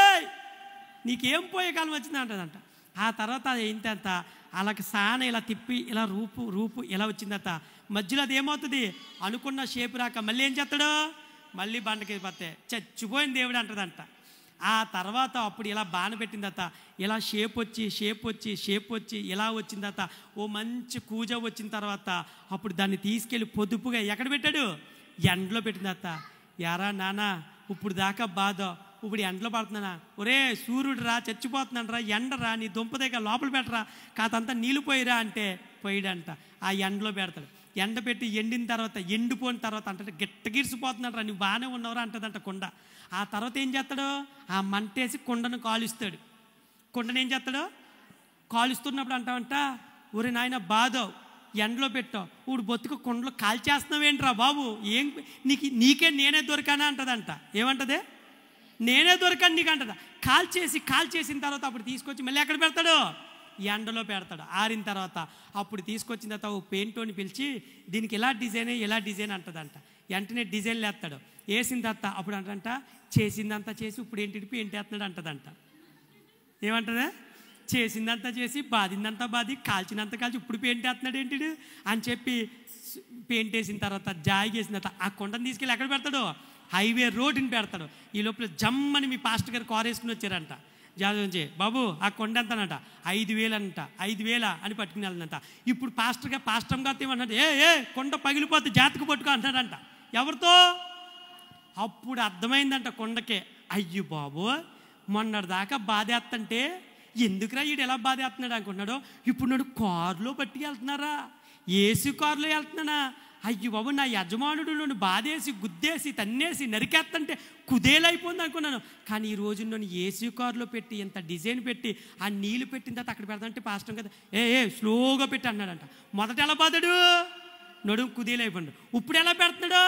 నీకేం పోయే కాలం వచ్చింది అంటదంట. ఆ తర్వాత అది ఏంటంత అలాగ సాన ఇలా తిప్పి ఇలా రూపు ఇలా వచ్చిందట. మధ్యలో అది ఏమవుతుంది? అనుకున్న షేపు రాక మళ్ళీ ఏం చేస్తాడు? మళ్ళీ బండకేసి పడితే చచ్చిపోయింది దేవుడు అంటదంట. ఆ తర్వాత అప్పుడు ఇలా బాణ పెట్టిందట, ఇలా షేప్ వచ్చి ఇలా వచ్చిందట. ఓ మంచి కూజ వచ్చిన తర్వాత అప్పుడు దాన్ని తీసుకెళ్ళి పొదుపుగా ఎక్కడ పెట్టాడు? ఎండలో పెట్టిందట. యారా నానా ఇప్పుడు దాకా బాధ, ఇప్పుడు ఎండలో పడుతున్నానా? ఒరే సూర్యుడు రా, చచ్చిపోతున్నాను రా, ఎండరా, నీ దుంపదేగా లోపల పెట్టరా, కాదంతా నీళ్ళు పోయిరా అంటే పోయిడంట. ఆ ఎండలో పెడతాడు. ఎండ పెట్టి ఎండిన తర్వాత ఎండిపోయిన తర్వాత అంటే గిట్టగిరిసిపోతున్నాడు రా, నువ్వు బాగానే ఉన్నవరా అంటదంట కుండ. ఆ తర్వాత ఏం చేస్తాడు? ఆ మంటేసి కుండను కాలుస్తాడు. కుండను ఏం చేస్తాడు? కాలుస్తున్నప్పుడు అంటావంట, ఒరే నాయన బాధో ఎండలో పెట్టావు, ఇప్పుడు బొత్తుకు కుండలో కాల్చేస్తున్నావేంట్రా బాబు, ఏం నీకే నేనే దొరికానా అంటదంట. ఏమంటదే? నేనే దొరకను నీకు అంటదా. కాల్చేసిన తర్వాత అప్పుడు తీసుకొచ్చి మళ్ళీ ఎక్కడ పెడతాడు? ఎండలో పెడతాడు. ఆరిన తర్వాత అప్పుడు తీసుకొచ్చిన తర్వాత ఓ పెయింటోని పిలిచి దీనికి ఎలా డిజైన్ అంటదంట. వెంటనే డిజైన్లు వేస్తాడు. వేసిన తర్వాత అప్పుడు అంటంట చేసిందంతా చేసి ఇప్పుడు ఏంటి వేస్తున్నాడు అంటదంట. ఏమంటదే? చేసిందంతా చేసి బాధిందంతా బాధి కాల్చినంత కాల్చి ఇప్పుడు పెయింట్ వేస్తున్నాడు ఏంటి అని చెప్పి పెయింట్ వేసిన తర్వాత జాయి వేసిన తర్వాత ఆ కొండను తీసుకెళ్ళి ఎక్కడ పెడతాడు? హైవే రోడ్డుని పెడతాడు. ఈ లోపల జమ్మని మీ పాస్టర్ గారు కారు వేసుకుని వచ్చారంట. జాతి నుంచి, బాబు ఆ కొండ ఎంతనంట? 5,000 అంట. 5,000 అని పట్టుకుని వెళ్ళనంట. ఇప్పుడు పాస్టర్ గారు ఏమన్నాడు? ఏ కొండ పగిలిపోతే జాతకు పట్టుకో అంటాడంట. ఎవరితో? అప్పుడు అర్థమైందంట కొండకే, అయ్యో బాబు మొన్నటిదాకా బాధేస్తంటే ఎందుకురా వీడు ఎలా బాధేస్తున్నాడు అనుకున్నాడు. ఇప్పుడు నాడు కారులో పట్టుకు వెళ్తున్నారా? ఏసీ కారులో వెళ్తున్నానా? అయ్యో బాబు నా యజమానుడు నన్ను బాధేసి గుద్దేసి తన్నేసి నరికేస్తంటే కుదేలైపోయింది అనుకున్నాను. కానీ ఈ రోజు నన్ను ఏసీ కారులో పెట్టి ఎంత డిజైన్ పెట్టి ఆ నీళ్ళు పెట్టిన తర్వాత అక్కడ పెడతాంటే పాస్టర్ కదా స్లోగా పెట్టి అన్నాడంట. మొదట ఎలా బాధాడు? నడుము కుదేలైపోయాడు. ఇప్పుడు ఎలా పెడుతున్నాడు?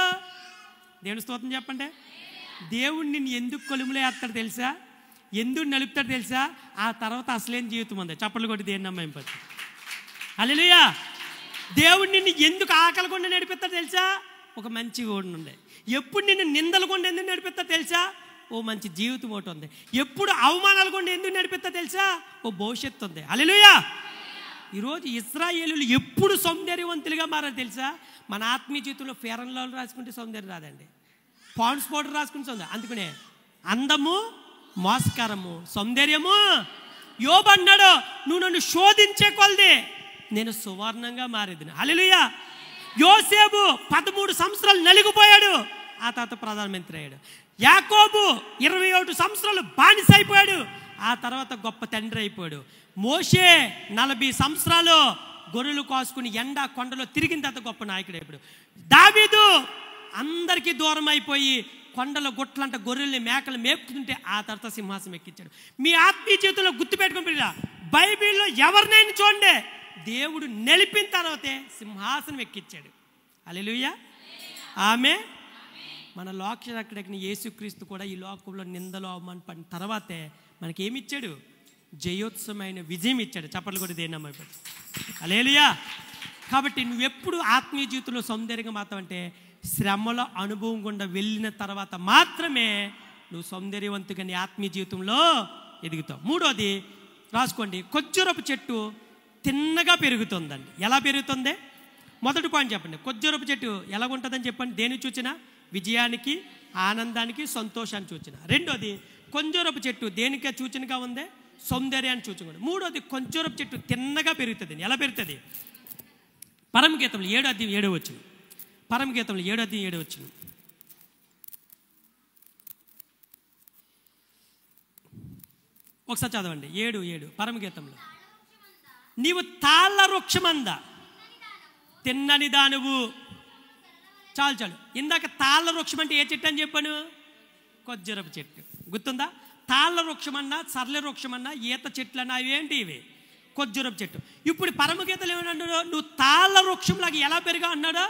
దేవుని స్తోత్రం చెప్పండి. దేవుడు నిన్ను ఎందుకు కొలుములో వేస్తాడు తెలుసా? ఎందుకు నలుపుతాడు తెలుసా? ఆ తర్వాత అసలేం జీవితం ఉంది. చప్పట్లు కొట్టి దేన్ని నమ్మైపోతుంది. హల్లెలూయా. దేవుడు నిన్ను ఎందుకు ఆకలి కొండ నడిపిస్తాడు తెలుసా? ఒక మంచి ఓడి ఉండే. ఎప్పుడు నిన్ను నిందలు కొండ ఎందుకు నడిపిస్తాడు తెలుసా? ఓ మంచి జీవితం ఒకటి ఉంది. ఎప్పుడు అవమానాలు కొండ ఎందుకు నడిపిస్తాడు తెలుసా? ఓ భవిష్యత్తు ఉంది. హల్లెలూయా. ఈరోజు ఇశ్రాయేలులు ఎప్పుడు సౌందర్యవంతులుగా మారారు తెలుసా? మన ఆత్మీయ జీవితంలో ఫెయిర్ అండ్ లవ్లీ రాసుకుంటే సౌందర్యం రాదండి. పాండ్స్ పౌడర్ రాసుకుంటే సౌందర్యం. అందుకనే అందము మోసకరము సౌందర్యము. యోబు అన్నాడు, నువ్వు నన్ను శోధించే కొలది నేను సువర్ణంగా మారేదిని. హల్లెలూయా. యోసేపు 13 సంవత్సరాలు నలిగిపోయాడు, ఆ తర్వాత ప్రధానమంత్రి అయ్యాడు. యాకోబు 21 సంవత్సరాలు బానిస అయిపోయాడు, ఆ తర్వాత గొప్ప తండ్రి అయిపోయాడు. మోషే 40 సంవత్సరాలు గొర్రెలు కాసుకుని ఎండా కొండలో తిరిగిన తర్వాత గొప్ప నాయకుడు అయిపోయాడు. దావీదు అందరికీ దూరం అయిపోయి కొండల గుట్లంట గొర్రెల్ని మేకలు మేపుతుంటే ఆ తర్వాత సింహాసనం ఎక్కించాడు. మీ ఆత్మీయ జీవితంలో గుర్తుపెట్టుకుని బైబిల్లో ఎవరినైనా చూడండి, దేవుడు నిలిపిన తర్వాతే సింహాసనం ఎక్కించాడు. హల్లెలూయా. ఆమె మన లోకరక్షకుడైన యేసుక్రీస్తు కూడా ఈ లోకంలో నిందలో అవమానం పడిన తర్వాతే మనకేమిచ్చాడు? జయోత్సవమైన విజయం ఇచ్చాడు. చప్పట్లు కూడా దేని నమ్మైపోతుంది. హల్లెలూయా. కాబట్టి నువ్వెప్పుడు ఆత్మీయ జీవితంలో సౌందర్యంగా మాత్రమంటే శ్రమల అనుభవం గుండా వెళ్ళిన తర్వాత మాత్రమే నువ్వు సౌందర్యవంతుగా నీ ఆత్మీయ జీవితంలో ఎదుగుతావు. మూడోది రాసుకోండి, ఖర్జూరపు చెట్టు తిన్నగా పెరుగుతుందండి. ఎలా పెరుగుతుంది? మొదటి పాయింట్ చెప్పండి. ఖర్జూరపు చెట్టు ఎలాగుంటుందని చెప్పండి. దేనికి సూచన? విజయానికి, ఆనందానికి, సంతోషానికి సూచన. రెండోది ఖర్జూరపు చెట్టు దేనికి సూచనగా ఉంది? సౌందర్యాన్ని సూచన. మూడోది ఖర్జూరపు చెట్టు తిన్నగా పెరుగుతుంది. ఎలా పెరుగుతుంది? పరమగీతంలో 7:7 వచ్చింది. పరమగీతంలో 7:7 వచ్చింది. ఒకసారి చదవండి. 7:7 పరమగీతంలో. నీవు తాళ్ళ వృక్షమంద తిన్నని దానువు. చాలు. ఇందాక తాళ్ళ వృక్షం అంటే ఏ చెట్టు అని చెప్పాను? ఖర్జూరపు చెట్టు. గుర్తుందా? తాళ్ళ వృక్షమన్నా, సరళ వృక్షమన్నా, ఈత చెట్లన్నా అవేంటి? ఇవి ఖర్జూరపు చెట్టు. ఇప్పుడు పరమగీతలు ఏమన్నాడు? నువ్వు తాళ్ళ వృక్షంలాగా ఎలా పెరిగా అన్నాడు?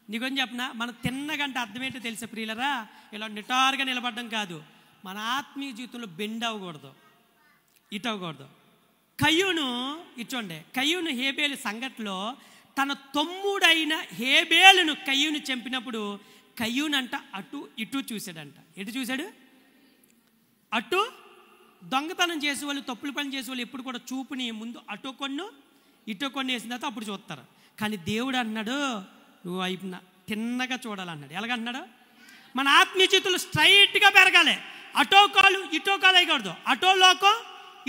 నీకొని చెప్పనా? మనం తిన్నగంటే అర్థం ఏంటో తెలుసా ప్రియులరా? ఇలా నిటారుగా నిలబడడం కాదు. మన ఆత్మీయ జీవితంలో బెండ్ అవ్వకూడదు, ఇటు అవ్వకూడదు. కయ్యూను ఇచ్చోండి. కయ్యూను హేబేలు సంఘటనలో తన తమ్ముడైన హేబేలును కయ్యూను చంపినప్పుడు కయ్యూను అంట అటు ఇటు చూశాడంట. ఎటు చూశాడు? అటు. దొంగతనం చేసేవాళ్ళు, తప్పులు పని చేసేవాళ్ళు ఎప్పుడు కూడా చూపుని ముందు అటు కొన్ను ఇటు కొన్ని వేసిన తర్వాత అప్పుడు చూస్తారు. కానీ దేవుడు అన్నాడు, నువ్వు అయిపోయినా తిన్నగా చూడాలన్నాడు. ఎలాగన్నాడు? మన ఆత్మీయ జీవితంలో స్ట్రైట్గా పెరగాలి. అటో కాలు ఇటో కాలు వేయకూడదు, అటో లోకం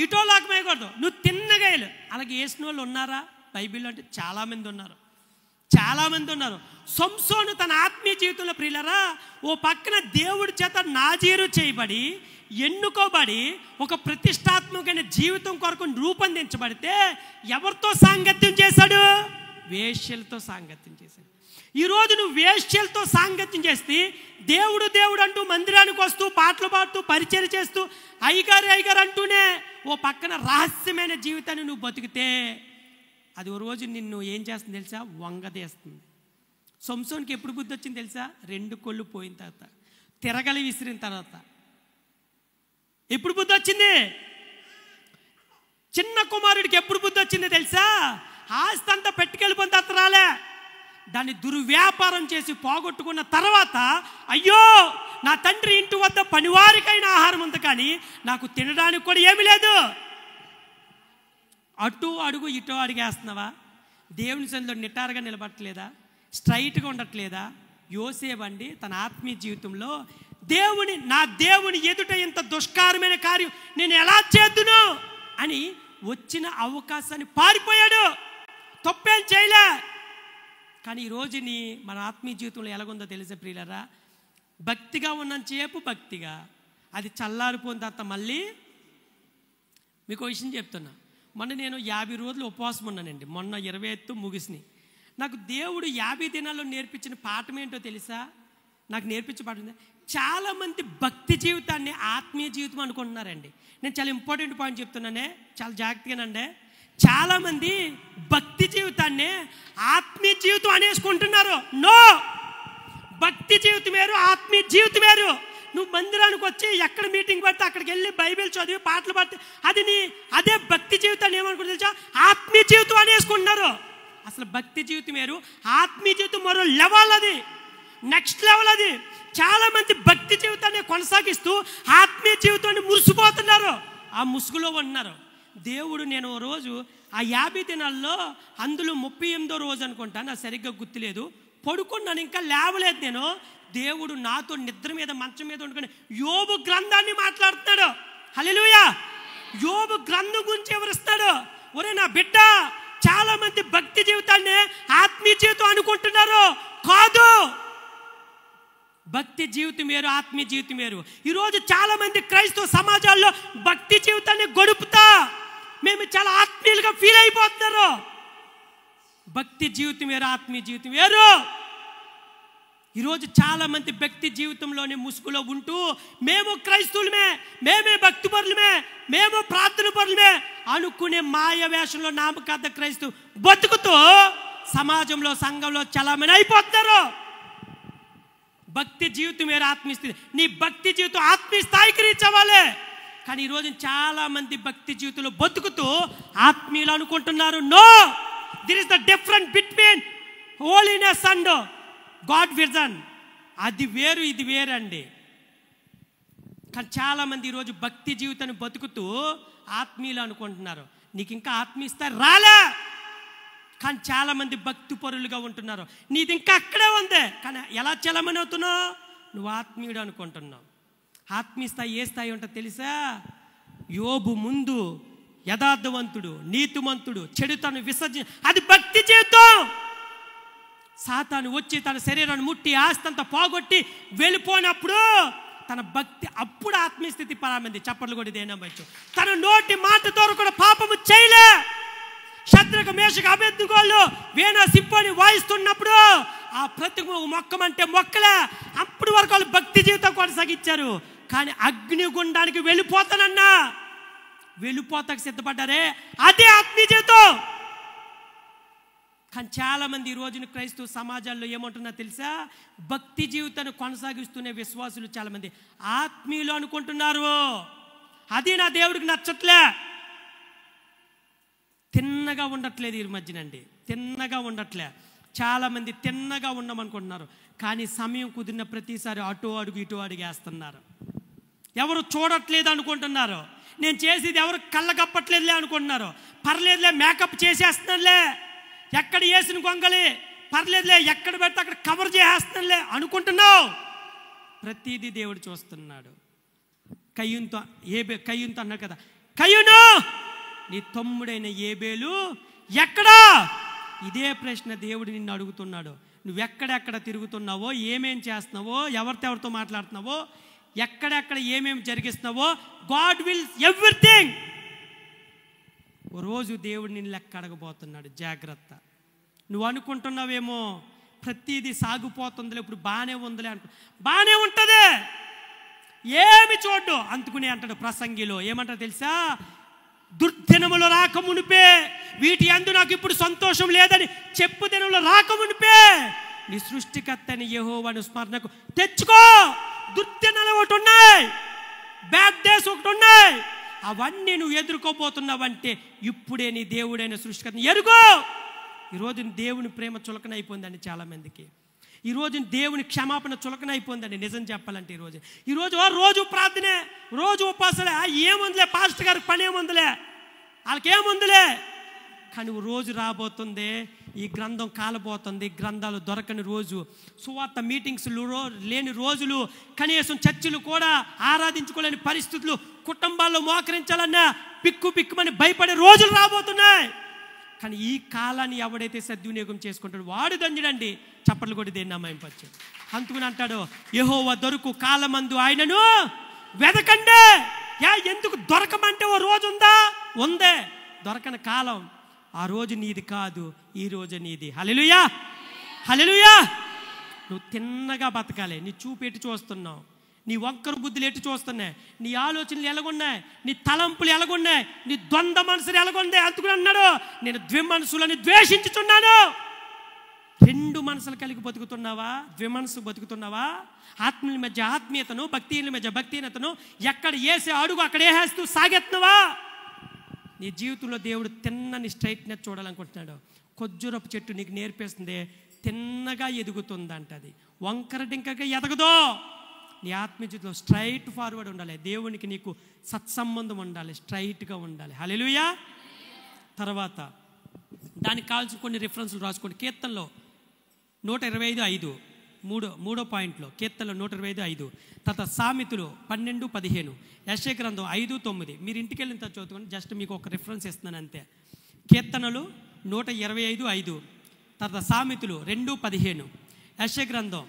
ఇటో లోకం వేయకూడదు. నువ్వు తిన్నగా వేయాలి. అలాగే వేసిన వాళ్ళు ఉన్నారా బైబిల్లో అంటే? చాలామంది ఉన్నారు. సంసోను తన ఆత్మీయ జీవితంలో ప్రియులరా ఓ పక్కన దేవుడి చేత నాజీరు చేయబడి ఎన్నుకోబడి ఒక ప్రతిష్టాత్మకమైన జీవితం కొరకు రూపొందించబడితే ఎవరితో సాంగత్యం చేశాడు? వేశ్యలతో సాంగత్యం చేశాడు. ఈరోజు నువ్వు వేశ్యలతో సాంగత్యం చేస్తే దేవుడు అంటూ మందిరానికి వస్తూ పాటలు పాడుతూ పరిచయం చేస్తూ అయ్యగారు అంటూనే ఓ పక్కన రహస్యమైన జీవితాన్ని నువ్వు బతికితే అది ఓ రోజు నిన్ను ఏం చేస్తుంది తెలుసా? వంగదేస్తుంది. సంసోన్కి ఎప్పుడు బుద్ధి వచ్చింది తెలుసా? 2 కొళ్ళు పోయిన తర్వాత, తిరగలి విసిరిన తర్వాత. ఎప్పుడు బుద్ధి వచ్చింది? చిన్న కుమారుడికి ఎప్పుడు బుద్ధి వచ్చింది తెలుసా? ఆస్తి అంతా పెట్టుకెళ్ళిపోయిన తర్వాత రాలే. దాన్ని దుర్వ్యాపారం చేసి పోగొట్టుకున్న తర్వాత, అయ్యో నా తండ్రి ఇంటి వద్ద పనివారికైన ఆహారం ఉంది కానీ నాకు తినడానికి కూడా ఏమీ లేదు. అటు అడుగు ఇటు అడిగేస్తున్నావా? దేవుని సన్నిధిలో నిటారుగా నిలబడట్లేదా? స్ట్రైట్గా ఉండట్లేదా? యోసేబండి తన ఆత్మీయ జీవితంలో నా దేవుని ఎదుట ఇంత దుష్కారమైన కార్యం నేను ఎలా చేద్దును అని వచ్చిన అవకాశాన్ని పారిపోయాడు. తప్పేం చేయలే. కానీ ఈరోజు మన ఆత్మీయ జీవితంలో ఎలాగుందో తెలిసే ప్రియులరా, భక్తిగా ఉన్నంతసేపు భక్తిగా, అది చల్లారిపోయిన తర్వాత మళ్ళీ మీకు ఒక విషయం చెప్తున్నా. మొన్న నేను 50 రోజులు ఉపవాసం ఉన్నానండి. మొన్న 25 ముగిసినాయి. నాకు దేవుడు 50 దినాల్లో నేర్పించిన పాఠం ఏంటో తెలుసా? నాకు నేర్పించే పాఠం చాలామంది భక్తి జీవితాన్ని ఆత్మీయ జీవితం అనుకుంటున్నారండి. నేను చాలా ఇంపార్టెంట్ పాయింట్ చెప్తున్నానే, చాలా జాగ్రత్తగానండి. చాలామంది భక్తి జీవితాన్ని ఆత్మీయ జీవితం అనేసుకుంటున్నారు. నో, భక్తి జీవితం వేరు, ఆత్మీయ జీవితం వేరు. నువ్వు మందిరానికి వచ్చి ఎక్కడ మీటింగ్ పడితే అక్కడికి వెళ్ళి బైబిల్ చదివి పాటలు పాడితే అదే భక్తి జీవితాన్ని ఏమనుకుంటు తెలుసా? ఆత్మీయ జీవితం అనేసుకుంటున్నారు. అసలు భక్తి జీవితం వేరు, ఆత్మీయ జీవితం మరో లెవెల్, అది నెక్స్ట్ లెవెల్. అది చాలామంది భక్తి జీవితాన్ని కొనసాగిస్తూ ఆత్మీయ జీవితాన్ని మురిసిపోతున్నారు, ఆ ముసుగులో ఉన్నారు. దేవుడు నేను రోజు ఆ 50 దినాల్లో అందులో 38వ రోజు అనుకుంటా, నాకు సరిగ్గా గుర్తులేదు, పడుకున్నాను, ఇంకా లేవలేదు నేను. దేవుడు నాతో నిద్ర మీద మంచం మీద వండుకొని యోబు గ్రంథాన్ని మాట్లాడుతున్నాడు. హల్లెలూయా. యోబు గ్రంథం గురించి వివరిస్తాడు. ఒరే నా బిడ్డ, చాలా మంది భక్తి జీవితాన్ని ఆత్మీయ జీవితం అనుకుంటున్నారు. కాదు, భక్తి జీవితం వేరు, ఆత్మీయ జీవితం వేరు. ఈరోజు చాలా మంది క్రైస్తవ సమాజాల్లో భక్తి జీవితాన్ని గడుపుతా మేము చాలా ఆత్మీయులుగా ఫీల్ అయిపోతున్నారు. భక్తి జీవితం వేరు, ఆత్మీయ జీవితం వేరు. ఈరోజు చాలా మంది భక్తి జీవితంలోని ముసుగులో ఉంటూ మేము క్రైస్తవులమే, మేమే భక్తి పరులమే, మేము ప్రార్థన పరులమే అనుకునే మాయ వేషంలో నామకార్థ క్రైస్తవు బతుకుతూ సమాజంలో, సంఘంలో చలామణి అయిపోతున్నారు. భక్తి జీవితం వేరు, ఆత్మీయ స్థితి. నీ భక్తి జీవితం ఆత్మీయ స్థాయికి రీచ్ అవ్వాలి. కానీ ఈరోజు చాలా మంది భక్తి జీవితంలో బతుకుతూ ఆత్మీయులు అనుకుంటున్నారు. No, there is the difference between holiness and God vision. అది వేరు, ఇది వేరండి. కానీ చాలామంది ఈరోజు భక్తి జీవితాన్ని బతుకుతూ ఆత్మీయులు అనుకుంటున్నారు. నీకు ఇంకా ఆత్మీయ స్థాయి రాలే. కానీ చాలామంది భక్తి పరులుగా ఉంటున్నారు. నీది ఇంకా అక్కడే ఉంది. కానీ ఎలా చలమని అవుతున్నావు? నువ్వు ఆత్మీయుడు అనుకుంటున్నావు. ఆత్మీయ స్థాయి ఏ స్థాయి ఉంటుందో తెలుసా? యోబు ముందు యథార్థవంతుడు, నీతిమంతుడు, చెడుతను అది భక్తి జీవితం. సాతాను వచ్చి తన శరీరాన్ని ముట్టి ఆస్తంతా పోగొట్టి వెళ్ళిపోయినప్పుడు తన భక్తి, అప్పుడు ఆత్మీయ స్థితి పరామంది. చప్పట్లు కూడా ఇదేనవచ్చు. తన నోటి మాట ద్వారా కూడా పాపము చేయలే. శత్రుక మేషకు అభ్యర్థుకోళ్ళు వీణ సిప్పని వాయిస్తున్నప్పుడు ఆ ప్రతి మొక్కమంటే మొక్కలే. అప్పుడు వరకు వాళ్ళు భక్తి జీవితం కొనసాగించారు. కానీ అగ్నిగుండానికి వెళ్ళిపోతానన్నా వెళ్ళిపోతాకు సిద్ధపడ్డారే, అదే ఆత్మీయ జీవితం. కానీ చాలామంది ఈ రోజున క్రైస్తవ సమాజాల్లో ఏమంటున్నా తెలుసా? భక్తి జీవితాన్ని కొనసాగిస్తూనే విశ్వాసులు చాలామంది ఆత్మీయులు అనుకుంటున్నారు. అది నా దేవుడికి నచ్చట్లే. తిన్నగా ఉండట్లేదు ఈ మధ్యనండి, తిన్నగా ఉండట్లే. చాలామంది తిన్నగా ఉండమనుకుంటున్నారు. కానీ సమయం కుదిరిన ప్రతిసారి అటు అడుగు ఇటు అడిగేస్తున్నారు. ఎవరు చూడట్లేదు అనుకుంటున్నారు. నేను చేసేది ఎవరు కళ్ళకప్పట్లేదులే అనుకుంటున్నారు. పర్లేదులే, మేకప్ చేసేస్తున్నానులే, ఎక్కడ వేసిన గొంగలి పర్లేదులే, ఎక్కడ పెడితే అక్కడ కవర్ చేసేస్తున్నానులే అనుకుంటున్నావు. ప్రతిదీ దేవుడు చూస్తున్నాడు. కయ్యూనుతో అన్నాడు కదా, కయ్యూను నీ తమ్ముడైన ఏబేలు ఎక్కడా? ఇదే ప్రశ్న దేవుడు నిన్ను అడుగుతున్నాడు. నువ్వెక్కడెక్కడ తిరుగుతున్నావో, ఏమేం చేస్తున్నావో, ఎవరితో మాట్లాడుతున్నావో, ఎక్కడెక్కడ ఏమేమి జరిగిస్తున్నావో, గాడ్ విల్ ఎవ్రీథింగ్. ఓ రోజు దేవుడు నిన్ను లెక్క అడగబోతున్నాడు. జాగ్రత్త. నువ్వు అనుకుంటున్నావేమో ప్రతిదీ సాగిపోతుందిలే, ఇప్పుడు బాగానే ఉందిలే అనుకో. బాగానే ఉంటుంది, ఏమి చూడ్డు. అందుకునే అంటాడు ప్రసంగిలో. ఏమంటాడు తెలుసా? దుర్దినములు రాకమునిపే వీటి యందు నాకు ఇప్పుడు సంతోషం లేదని చెప్పు దినములు రాకమునిపే నీ సృష్టికర్తని యెహోవాను స్మరణకు తెచ్చుకో. దుర్దినాలు ఒకటి ఉన్నాయి, బ్యాడ్ డేస్ ఒకటి ఉన్నాయి. అవన్నీ నువ్వు ఎదుర్కోబోతున్నావంటే ఇప్పుడే నీ దేవుడైన సృష్టికర్తని ఎరుగో. ఈరోజు దేవుని ప్రేమ చులకన అయిపోయిందండి చాలామందికి. ఈరోజు దేవుని క్షమాపణ చులకన అయిపోయిందండి. నిజం చెప్పాలంటే ఈరోజు రోజు ప్రార్థనే, రోజు ఉపాసలే. ఏముందిలే పాస్టర్ గారికి పని ఏముందిలే. వాళ్ళకేముందులే. కానీ రోజు రాబోతుంది, ఈ గ్రంథం కాలబోతుంది, గ్రంథాలు దొరకని రోజు, సువార్త మీటింగ్స్ లేని రోజులు, కనీసం చర్చిలు కూడా ఆరాధించుకోలేని పరిస్థితులు, కుటుంబాల్లో మోకరించాలన్నా పిక్కుమని భయపడే రోజులు రాబోతున్నాయి. కానీ ఈ కాలాన్ని ఎవడైతే సద్వినియోగం చేసుకుంటాడో వాడు ధన్యుడండి. చప్పట్లు కొట్టి దేన్ని అమ్మాయింపచ్చు. అందుకుని అంటాడు, యెహోవా దొరుకు కాలమందు ఆయనను వెదకండి. ఎందుకు దొరకమంటే ఓ రోజు ఉందే. దొరకని కాలం ఆ రోజు నీది కాదు, ఈ రోజు నీది. హల్లెలూయా, హల్లెలూయా. నువ్వు తిన్నగా బతకాలి. నీ చూపు ఎటు చూస్తున్నావు, నీ వంకర బుద్ధులు ఎటు చూస్తున్నాయి, నీ ఆలోచనలు ఎలాగున్నాయి, నీ తలంపులు ఎలాగున్నాయి, నీ ద్వంద్వ మనసులు ఎలాగుంది. అందుకుని అన్నాడు, నేను ద్విమనసులని ద్వేషించుతున్నాను. రెండు మనసులు కలిగి బతుకుతున్నావా? ద్విమనసు బతుకుతున్నావా? ఆత్మీయుల మధ్య ఆత్మీయతను, భక్తిహీనుల మధ్య భక్తిహీనతను ఎక్కడ వేసే అడుగు అక్కడ వేసేస్తూ సాగెత్తున్నావా? నీ జీవితంలో దేవుడు తిన్నని స్ట్రైట్నెస్ చూడాలనుకుంటున్నాడు. ఖర్జూరపు చెట్టు నీకు నేర్పేస్తుంది, తిన్నగా ఎదుగుతుందంట. అది వంకర డింకగా ఎదగదో. నీ ఆత్మీయ జీవితంలో స్ట్రైట్ ఫార్వర్డ్ ఉండాలి. దేవునికి నీకు సత్సంబంధం ఉండాలి, స్ట్రైట్గా ఉండాలి. హల్లెలూయా. తర్వాత దానికి కావాల్సిన కొన్ని రిఫరెన్స్లు రాసుకోండి. కీర్తనలో 125:5 మూడో పాయింట్లో, కీర్తనలో 125:5. తర్వాత సామెతలు 12:15, యెషయా గ్రంథం 5:9. మీరు ఇంటికి వెళ్ళిన తర్వాత చదువుకోండి. జస్ట్ మీకు ఒక రిఫరెన్స్ ఇస్తున్నాను అంతే. కీర్తనలు 125:5, తర్వాత సామెతలు 2:15, యెషయా గ్రంథం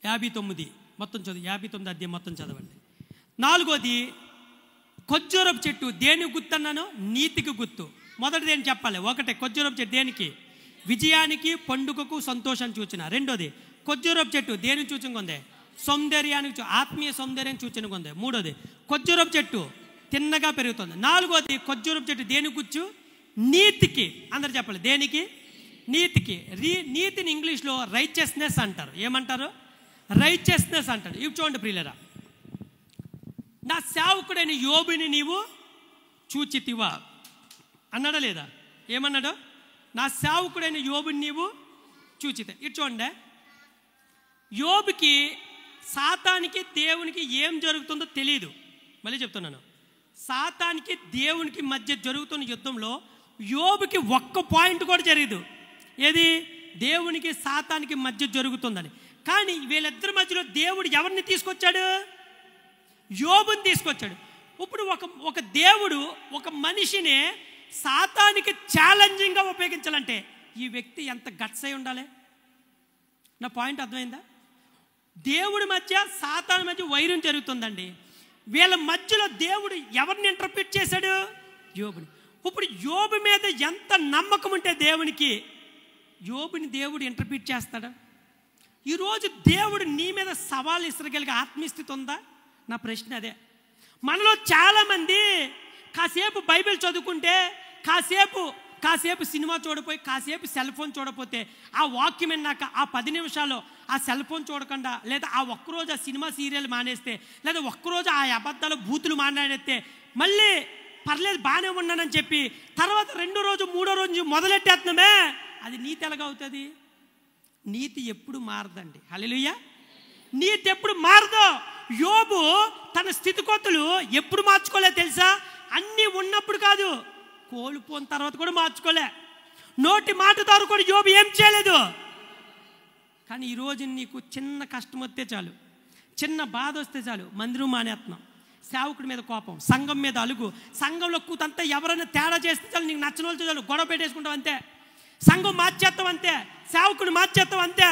59 మొత్తం చదువు. 59 అధ్యాయం మొత్తం చదవండి. 4వది ఖర్జూరపు చెట్టు దేనికి గుర్తు అన్నాను? నీతికి గుర్తు. మొదటిది ఏం చెప్పాలి? ఒకటే, ఖర్జూరపు చెట్టు దేనికి? విజయానికి, పండుగకు, సంతోషాన్ని సూచన. రెండోది, ఖర్జూరపు చెట్టు దేనికి సూచనగా ఉంది? సౌందర్యానికి, ఆత్మీయ సౌందర్యం సూచనగా ఉంది. మూడోది, ఖర్జూరపు చెట్టు తిన్నగా పెరుగుతుంది. 4వది, ఖర్జూరపు చెట్టు దేనికి గుర్తు? నీతికి. అందరు చెప్పాలి, దేనికి? నీతికి. నీతిని ఇంగ్లీష్లో రైచియస్నెస్ అంటారు. ఏమంటారు? రైచియస్నెస్ అంటారు. ఇవి చూడండి ప్రియులరా, నా సేవకుడైన యోబుని నీవు చూచితివా అన్నాడా లేదా? ఏమన్నాడు? నా సేవకుడైన యోబుని నీవు చూచితే. ఇటు చూడండి, యోబుకి సాతానికి దేవునికి ఏం జరుగుతుందో తెలియదు. మళ్ళీ చెప్తున్నాను, సాతానికి దేవునికి మధ్య జరుగుతున్న యుద్ధంలో యోబుకి ఒక్క పాయింట్ కూడా జరిగదు. ఏది? దేవునికి సాతానికి మధ్య జరుగుతుందని. కానీ వీళ్ళిద్దరి మధ్యలో దేవుడు ఎవరిని తీసుకొచ్చాడు? యోబుని తీసుకొచ్చాడు. ఇప్పుడు ఒక దేవుడు ఒక మనిషిని సాతానికి ఛాలెంజింగ్గా ఉపయోగించాలంటే ఈ వ్యక్తి ఎంత గట్స్ అయి ఉండాలి? నా పాయింట్ అర్థమైందా? దేవుడి మధ్య సాతాను మధ్య వైరం జరుగుతుందండి. వీళ్ళ మధ్యలో దేవుడు ఎవరిని ఇంటర్ప్రిట్ చేశాడు? యోబుని. ఇప్పుడు యోబు మీద ఎంత నమ్మకం ఉంటే దేవునికి, యోబుని దేవుడు ఇంటర్ప్రిట్ చేస్తాడా? ఈరోజు దేవుడు నీ మీద సవాల్ ఇసరగలిగే ఆత్మీయస్థితి ఉందా? నా ప్రశ్న అదే. మనలో చాలామంది కాసేపు బైబిల్ చదువుకుంటే, కాసేపు సినిమా చూడపోయి, కాసేపు సెల్ ఫోన్ చూడపోతే, ఆ వాక్యం విన్నాక ఆ 10 నిమిషాలు ఆ సెల్ ఫోన్ చూడకుండా, లేదా ఆ ఒక్కరోజు ఆ సినిమా సీరియల్ మానేస్తే, లేదా ఒక్కరోజు ఆ అబద్ధాలు బూతులు మాట్లాడితే, మళ్ళీ పర్లేదు బాగానే ఉన్నానని చెప్పి తర్వాత 2వ రోజు 3వ రోజు మొదలెట్టేస్తున్నామే, అది నీతి ఎలాగవుతుంది? నీతి ఎప్పుడు మారదండి. హల్లెలూయా. నీతి ఎప్పుడు మారదో. యోబు తన స్థితిగతులు ఎప్పుడు మార్చుకోలే తెలుసా? అన్నీ ఉన్నప్పుడు కాదు, కోల్పోయిన తర్వాత కూడా మార్చుకోలే. నోటి మాట ద్వారా కూడా యోబు ఏం చేయలేదు. కానీ ఈరోజు నీకు చిన్న కష్టం వస్తే చాలు, చిన్న బాధ వస్తే చాలు, మందిరం మానేస్తున్నాం, సేవకుడి మీద కోపం, సంఘం మీద అలుగు, సంఘంలో కూతంతా ఎవరైనా తేడా చేస్తే చాలు, నీకు నచ్చిన వాళ్ళు చాలు గొడవ పెట్టేసుకుంటావు అంతే. సంఘం మార్చేస్తావు అంతే, సేవకుడు మార్చేస్తావు అంతే,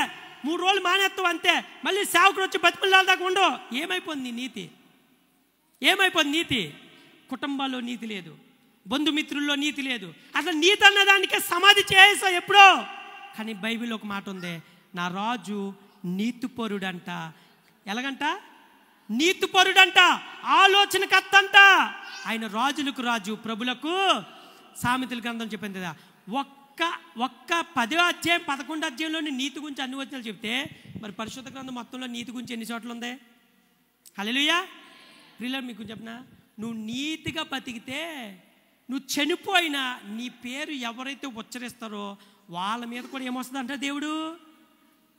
3 రోజులు మానేస్తావు అంతే, మళ్ళీ సేవకుడు వచ్చి బతిపిల్లాల దాకా ఉండవు. ఏమైపోయింది నీతి? ఏమైపోయింది నీతి? కుటుంబాల్లో నీతి లేదు, బంధుమిత్రుల్లో నీతి లేదు. అసలు నీతి అన్నదానికే సమాధి చేసా ఎప్పుడో. కానీ బైబిల్ ఒక మాట ఉంది, నా రాజు నీతిపరుడంట. ఎలాగంట? నీతిపరుడంట, ఆలోచనకర్త అంట. ఆయన రాజులకు రాజు, ప్రభులకు. సామెతల గ్రంథం చెప్పింది కదా, ఒక్క 10వ అధ్యాయం 11వ అధ్యాయంలోని నీతి గురించి అన్ని వచనాలు చెప్తే, మరి పరిశుద్ధ గ్రంథం మొత్తంలో నీతి గురించి ఎన్ని చోట్ల ఉంది? హల్లెలూయా. ప్రియులారా, మీకు చెప్పనా, నువ్వు నీతిగా బతికితే, నువ్వు చనిపోయినా నీ పేరు ఎవరైతే ఉచ్చరిస్తారో వాళ్ళ మీద కూడా ఏమొస్తుంది అంటే దేవుడు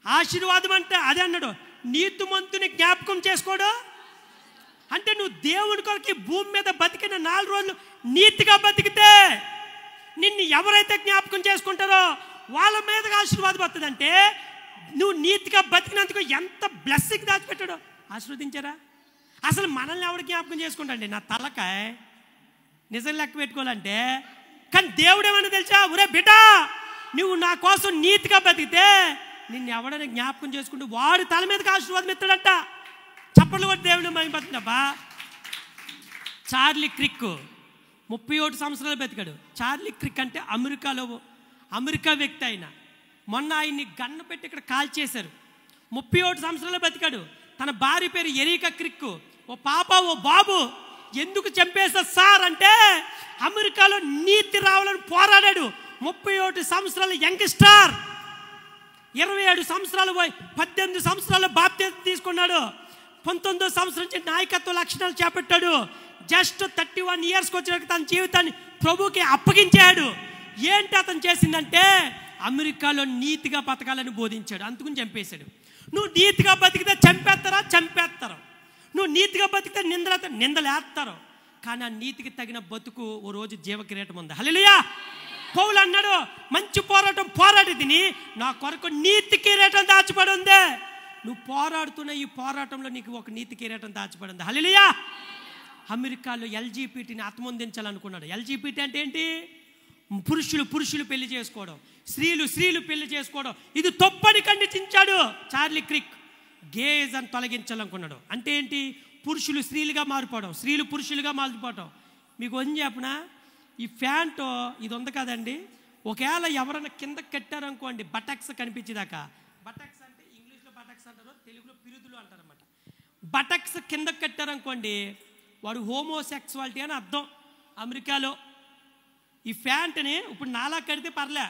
ఆశీర్వాదం అంటే అదే అన్నాడు, నీతిమంతుని జ్ఞాపకం చేసుకోడు అంటే నువ్వు దేవుడి కొరకు భూమి మీద బతికిన 4 రోజులు నీతిగా బతికితే నిన్ను ఎవరైతే జ్ఞాపకం చేసుకుంటారో వాళ్ళ మీదగా ఆశీర్వాదం వస్తుందంటే నువ్వు నీతిగా బతికినందుకు ఎంత బ్లెస్సింగ్ దాచిపెట్టాడో. ఆశీర్వదించారా? అసలు మనల్ని ఎవరు జ్ఞాపకం చేసుకుంటాండి? నా తలకాయ నిజం లెక్క పెట్టుకోవాలంటే. కానీ దేవుడు ఏమన్నా తెలుసా? ఒరే బిడ్డ, నువ్వు నా కోసం నీతిగా బతికితే నిన్ను ఎవడైనా జ్ఞాపకం చేసుకుంటూ వాడు తల మీదకి ఆశీర్వాదం ఎత్తాడంట. చప్పట్లు కొట్టి దేవుడు మహిమపడుతుందబ్బా. చార్లీ క్రిక్ 31 సంవత్సరాలు బతికాడు. చార్లీ క్రిక్ అంటే అమెరికా వ్యక్తి ఆయన. మొన్న ఆయన్ని గన్ను పెట్టి ఇక్కడ కాల్ చేశారు. 31 సంవత్సరాలు బతికాడు. తన భార్య పేరు ఎరికా క్రిక్. ఓ పాప, ఓ బాబు, ఎందుకు చంపేశారు సార్ అంటే అమెరికాలో నీతి రావాలని పోరాడాడు. 31 సంవత్సరాల యంగ్స్టార్. 27 సంవత్సరాలు పోయి 18 సంవత్సరాలు బాప్తిసం తీసుకున్నాడు. 19వ సంవత్సరం నుంచి నాయకత్వ లక్షణాలు చేపట్టాడు. జస్ట్ 31 ఇయర్స్కి వచ్చినాక తన జీవితాన్ని ప్రభుకి అప్పగించాడు. ఏంటి అతను చేసిందంటే అమెరికాలో నీతిగా బతకాలని బోధించాడు. అందుకుని చంపేశాడు. నువ్వు నీతిగా బతికితే చంపేస్తారు. నువ్వు నీతిగా బతికితే నిందలేస్తారు. కానీ ఆ నీతికి తగిన బతుకు ఓ రోజు జీవ కిరీటం ఉంది. హల్లెలూయా. పౌలు అన్నాడు, మంచి పోరాటం పోరాడి తిని నా కొరకు నీతి కిరీటం దాచిపడి ఉంది. నువ్వు పోరాడుతున్న ఈ పోరాటంలో నీకు ఒక నీతి కిరీటం దాచిపడి ఉంది. హల్లెలూయా. అమెరికాలో ఎల్జీపీటీని ఆత్మొందించాలనుకున్నాడు. ఎల్జీపీటీ అంటే ఏంటి? పురుషులు పెళ్లి చేసుకోవడం, స్త్రీలు పెళ్లి చేసుకోవడం. ఇది తప్పని ఖండించాడు చార్లీ క్రిక్. గేజ్ని తొలగించాలనుకున్నాడు. అంటే ఏంటి? పురుషులు స్త్రీలుగా మారిపోవడం, స్త్రీలు పురుషులుగా మారిపోవడం. మీకు ఏం చెప్పనా, ఈ ప్యాంటు ఇది ఉంది కదండి, ఒకవేళ ఎవరైనా కిందకి కట్టారనుకోండి బటక్స్ కనిపించేదాకా. బటక్స్ అంటే ఇంగ్లీష్లో బటక్స్ అంటారు, తెలుగులో పిరుదులు అంటారు అన్నమాట. బటక్స్ కిందకి కట్టారనుకోండి వాడు హోమోసెక్సువాలిటీ అని అర్థం అమెరికాలో. ఈ ప్యాంట్ని ఇప్పుడు నాలా కడితే పర్లే,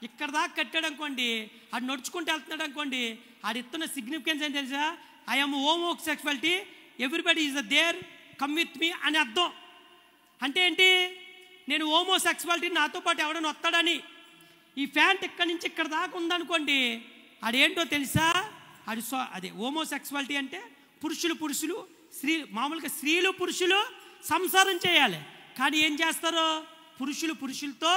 ఇక్కడ దాకా కట్టాడు అనుకోండి, ఆడు నడుచుకుంటూ వెళ్తున్నాడు అనుకోండి, ఆడు ఇస్తున్న సిగ్నిఫికెన్స్ ఏం తెలుసా? I am homosexuality, everybody is there, come with me అని అర్థం. అంటే ఏంటి? నేను హోమోసెక్సువాలిటీ, నాతో పాటు ఎవడైనా వస్తాడని. ఈ ప్యాంట్ ఇక్కడి నుంచి ఇక్కడ దాకా ఉందనుకోండి, ఆడేంటో తెలుసా? అదే హోమోసెక్సువాలిటీ అంటే పురుషులు మామూలుగా స్త్రీలు పురుషులు సంసారం చేయాలి. కానీ ఏం చేస్తారు? పురుషులతో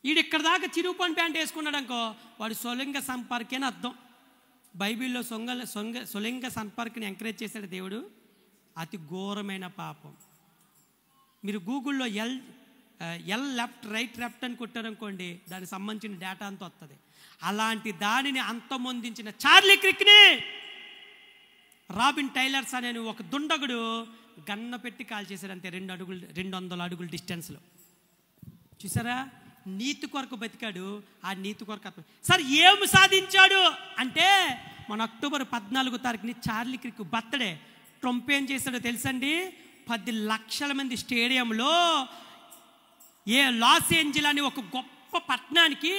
వీడు ఇక్కడ దాకా చిరుగుపని ప్యాంట్ వేసుకున్నాడు అనుకో, వాడు సొలింగ సంపర్కి అని అర్థం. బైబిల్లో సొలింగ సంపర్కిని ఎంకరేజ్ చేశాడు దేవుడు. అతి ఘోరమైన పాపం. మీరు గూగుల్లో ఎల్ లెఫ్ట్ అని కొట్టారనుకోండి, దానికి సంబంధించిన డేటా అంతా వస్తుంది. అలాంటి దానిని అంతమొందించిన చార్లీ క్రిక్ని రాబిన్ టైలర్స్ అనే ఒక దుండగుడు గన్న పెట్టి కాల్ చేశాడు. అంతే 200 అడుగుల డిస్టెన్స్లో. చూసారా? నీతి కొరకు బతికాడు. ఆ నీతి కొరకు సార్ ఏమి సాధించాడు అంటే మన అక్టోబర్ 14వ తారీఖుని చార్లీ క్రిక్ బర్త్డే. ట్రంప్ ఏం చేశాడో తెలుసండి? 10 లక్షల మంది స్టేడియంలో లాస్ ఏంజల్ అని ఒక గొప్ప పట్టణానికి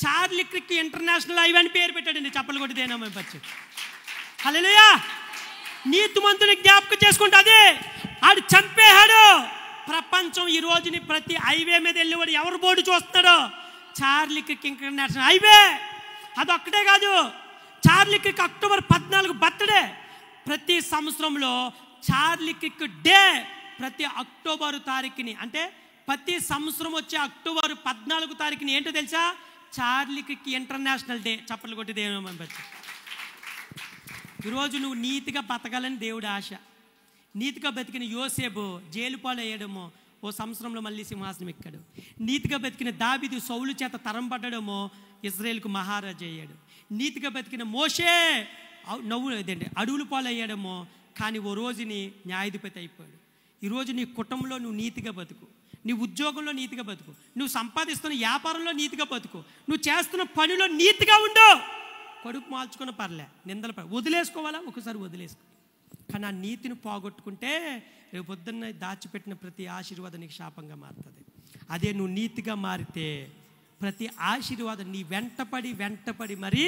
చార్లీ క్రిక్ ఇంటర్నేషనల్ హైవే అని పేరు పెట్టాడండి. చప్పలు కొట్టి దేనా పచ్చి. హల్లెలూయా. నీతిమంతుని జ్ఞాపకం చేసుకుంటుంది. ఆడు చంపేశాడు. ప్రపంచం ఈ రోజుని ప్రతి హైవే మీద వెళ్ళేవాడు ఎవరు బోర్డు చూస్తున్నాడో? Charlie Crick international highway. అదొక్కటే కాదు, చార్లీ క్రిక్ అక్టోబర్ 14 బర్త్డే. ప్రతి సంవత్సరంలో చార్లీ క్రిక్ డే ప్రతి అక్టోబర్ తారీఖుని, అంటే ప్రతి సంవత్సరం వచ్చే అక్టోబర్ 14 తారీఖుని ఏంటో తెలుసా? Charlie Crick international day. చప్పట్లు కొట్టి దేవుని పంపించు. ఈరోజు నువ్వు నీతిగా బతకాలని దేవుడి ఆశ. నీతిగా బతికిన యోసేపు జైలు పాలు అయ్యడమో, ఓ సంవత్సరంలో మళ్ళీ సింహాసనం ఎక్కాడు. నీతిగా బతికిన దావీదు సౌలు చేత తరం పడ్డడమో, ఇజ్రాయేల్కు మహారాజు అయ్యాడు. నీతిగా బతికిన మోషే అడవులు పాలు అయ్యాడమో, కానీ ఓ రోజుని న్యాయాధిపతి అయిపోయాడు. ఈరోజు నీ కుటుంబంలో నువ్వు నీతిగా బతుకు, నీ ఉద్యోగంలో నీతిగా బతుకు, నువ్వు సంపాదిస్తున్న వ్యాపారంలో నీతిగా బతుకు, నువ్వు చేస్తున్న పనిలో నీతిగా ఉండు. కడుపు మార్చుకున్న పర్లే, నిందల వదిలేసుకోవాలా? ఒకసారి వదిలేసుకో. కానీ ఆ నీతిని పోగొట్టుకుంటే రేపు పొద్దున్న దాచిపెట్టిన ప్రతి ఆశీర్వాదం నీకు శాపంగా మారుతుంది. అదే నువ్వు నీతిగా మారితే ప్రతి ఆశీర్వాదం నీ వెంటపడి మరి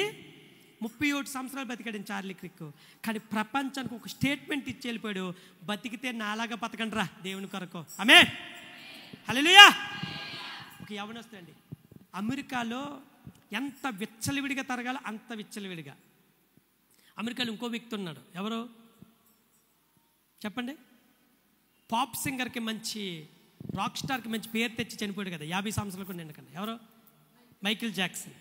31 సంవత్సరాలు బతికాడు చార్లీ క్రిక్. కానీ ప్రపంచానికి ఒక స్టేట్మెంట్ ఇచ్చి వెళ్ళిపోయాడు, బతికితే నాలాగా బతకండి రా దేవుని కొరకు. ఆమేన్. హల్లెలూయా. ఒక యవనస్తుడండి అమెరికాలో ఎంత విచ్చలవిడిగా తరగాలో అంత విచ్చలవిడిగా. అమెరికాలో ఇంకో వ్యక్తి ఉన్నాడు. ఎవరు? చెప్పండి. పాప్ సింగర్కి మంచి రాక్ స్టార్కి మంచి పేరు తెచ్చి చనిపోయాడు కదా 50 సంవత్సరాలకు నిండకండి. ఎవరు? Michael Jackson.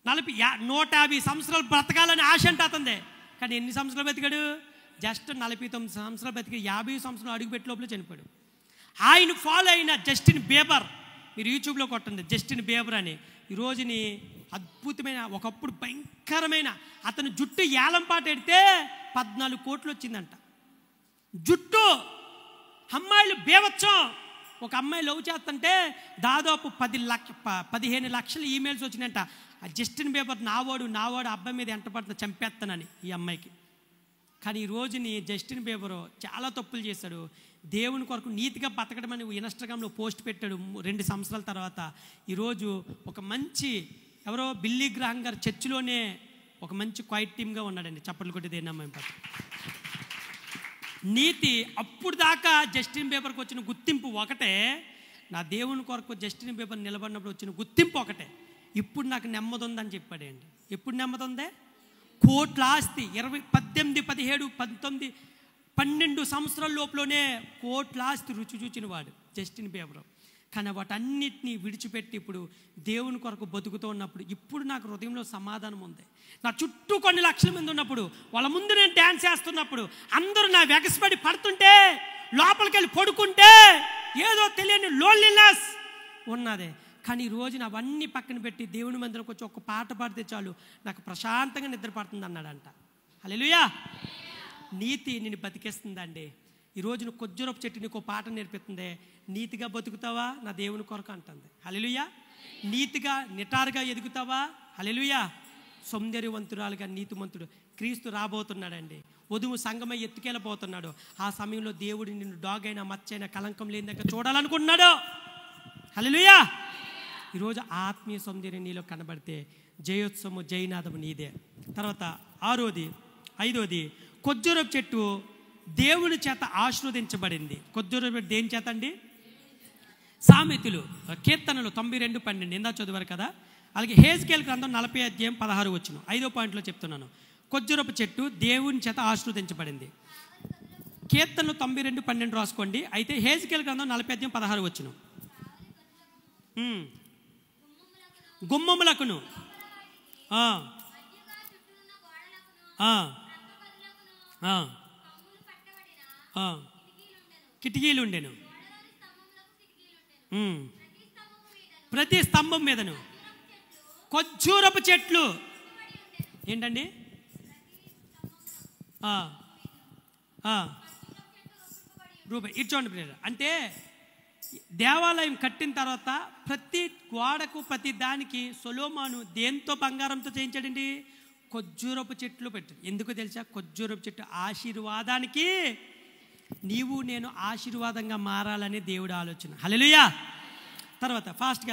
150 సంవత్సరాలు బ్రతకాలని ఆశ అంటే అతందే. కానీ ఎన్ని సంవత్సరాలు బతికాడు? జస్ట్ 49 సంవత్సరాలు బతికి 50 సంవత్సరాలు అడుగుపెట్టి లోపల చనిపోయాడు. ఆయన ఫాలో అయిన జస్టిన్ బీబర్, మీరు యూట్యూబ్లో కొట్టండి జస్టిన్ బీబర్ అని. ఈరోజుని అద్భుతమైన, ఒకప్పుడు భయంకరమైన, అతను జుట్టు ఏలంపాట ఎడితే 14 కోట్లు వచ్చిందంట. జుట్టు అమ్మాయిలు బేవచ్చం. ఒక అమ్మాయి లవ్ చేస్తుంటే దాదాపు 15 లక్షల ఈమెయిల్స్ వచ్చినాయంట. ఆ జస్టిన్ బీబర్ నావాడు అబ్బాయి మీద ఎంటపడుతున్నా చంపేస్తానని ఈ అమ్మాయికి. కానీ ఈ రోజుని జస్టిన్ బీబర్ చాలా తప్పులు చేశాడు. దేవుని కొరకు నీతిగా బతకడం అని ఇన్స్టాగ్రామ్లో పోస్ట్ పెట్టాడు 2 సంవత్సరాల తర్వాత. ఈరోజు ఒక మంచి, ఎవరో బిల్లీ గ్రాహం గారు చర్చిలోనే ఒక మంచి క్వైట్ టీమ్గా ఉన్నాడండి. చప్పట్లు కొట్టి దేని అమ్మాయి పట్ల నీతి. అప్పుడు దాకా జస్టిన్ బీబర్కి వచ్చిన గుర్తింపు ఒకటే, నా దేవుని కొరకు జస్టిన్ బీబర్ నిలబడినప్పుడు వచ్చిన గుర్తింపు ఒకటే. ఇప్పుడు నాకు నెమ్మది ఉందని చెప్పాడండి. ఎప్పుడు నెమ్మది ఉందే? కోట్ల ఆస్తి 18, 17, 19, 12 సంవత్సరాల లోపలనే కోట్ల ఆస్తి రుచి చూచిన వాడు జస్టిన్ బీబర్. కానీ వాటన్నిటినీ విడిచిపెట్టి ఇప్పుడు దేవుని కొరకు బతుకుతూ ఉన్నప్పుడు ఇప్పుడు నాకు హృదయంలో సమాధానం ఉంది. నా చుట్టూ కొన్ని లక్షల మంది ఉన్నప్పుడు, వాళ్ళ ముందు నేను డ్యాన్స్ చేస్తున్నప్పుడు, అందరూ నా వెగసపడి పడుతుంటే, లోపలికి వెళ్ళి పడుకుంటే ఏదో తెలియని లోన్లీనెస్ ఉన్నదే. కానీ ఈరోజు అవన్నీ పక్కన పెట్టి దేవుని మందిరంకి వచ్చి ఒక పాట పాడితే చాలు నాకు ప్రశాంతంగా నిద్ర పడుతుంది అన్నాడంట. హల్లెలూయా. నీతి నిన్ను బతికేస్తుందండి. ఈరోజు నువ్వు కొజ్జరపు చెట్టు నీకు పాట నేర్పిస్తుంది. నీతిగా బతుకుతావా? నా దేవుని కొరకు అంటుంది. హల్లెలూయా. నీతిగా నిటారుగా ఎదుగుతావా? హల్లెలూయా. సౌందర్యవంతురాలుగా నీతిమంతుడు క్రీస్తు రాబోతున్నాడండి. వధువు సంగమై ఎత్తుకెళ్ళబోతున్నాడు. ఆ సమయంలో దేవుడు నిన్ను డాగైనా మచ్చైనా కలంకం లేని దగ్గర చూడాలనుకుంటున్నాడు. హల్లెలూయా. ఈరోజు ఆత్మీయ సౌందర్యం నీలో కనబడితే జయోత్సవము జయనాదము నీదే. తర్వాత 5వది కొజ్జరపు చెట్టు దేవుని చేత ఆశీర్వదించబడింది. కొజ్జరపు చెట్టు దేని చేత అండి? సామెతలు, కీర్తనలు 92:12 ఇందా చదివారు కదా. అలాగే హెజ్కేలు గ్రంథం 40:16 5వ పాయింట్లో చెప్తున్నాను. కొజ్జరపు చెట్టు దేవుని చేత ఆశీర్వదించబడింది. కీర్తనలు 92:12 రాసుకోండి. అయితే హెజ్కేలు గ్రంథం 40:16 గుమ్మములకును కిటికీలు ఉండెను. ప్రతి స్తంభం మీదను ఖర్జూరపు చెట్లు. ఏంటండి? రూపాయి ఇచ్చోండి ప్రియులారా. అంటే దేవాలయం కట్టిన తర్వాత ప్రతి గోడకు ప్రతి దానికి సొలొమోను దేంతో బంగారంతో చేయించాడండి? ఖర్జూరపు చెట్లు పెట్టాడు. ఎందుకు తెలుసా? ఖర్జూరపు చెట్టు ఆశీర్వాదానికి, నీవు నేను ఆశీర్వాదంగా మారాలని దేవుడి ఆలోచన. హల్లెలూయా. తర్వాత ఫాస్ట్గా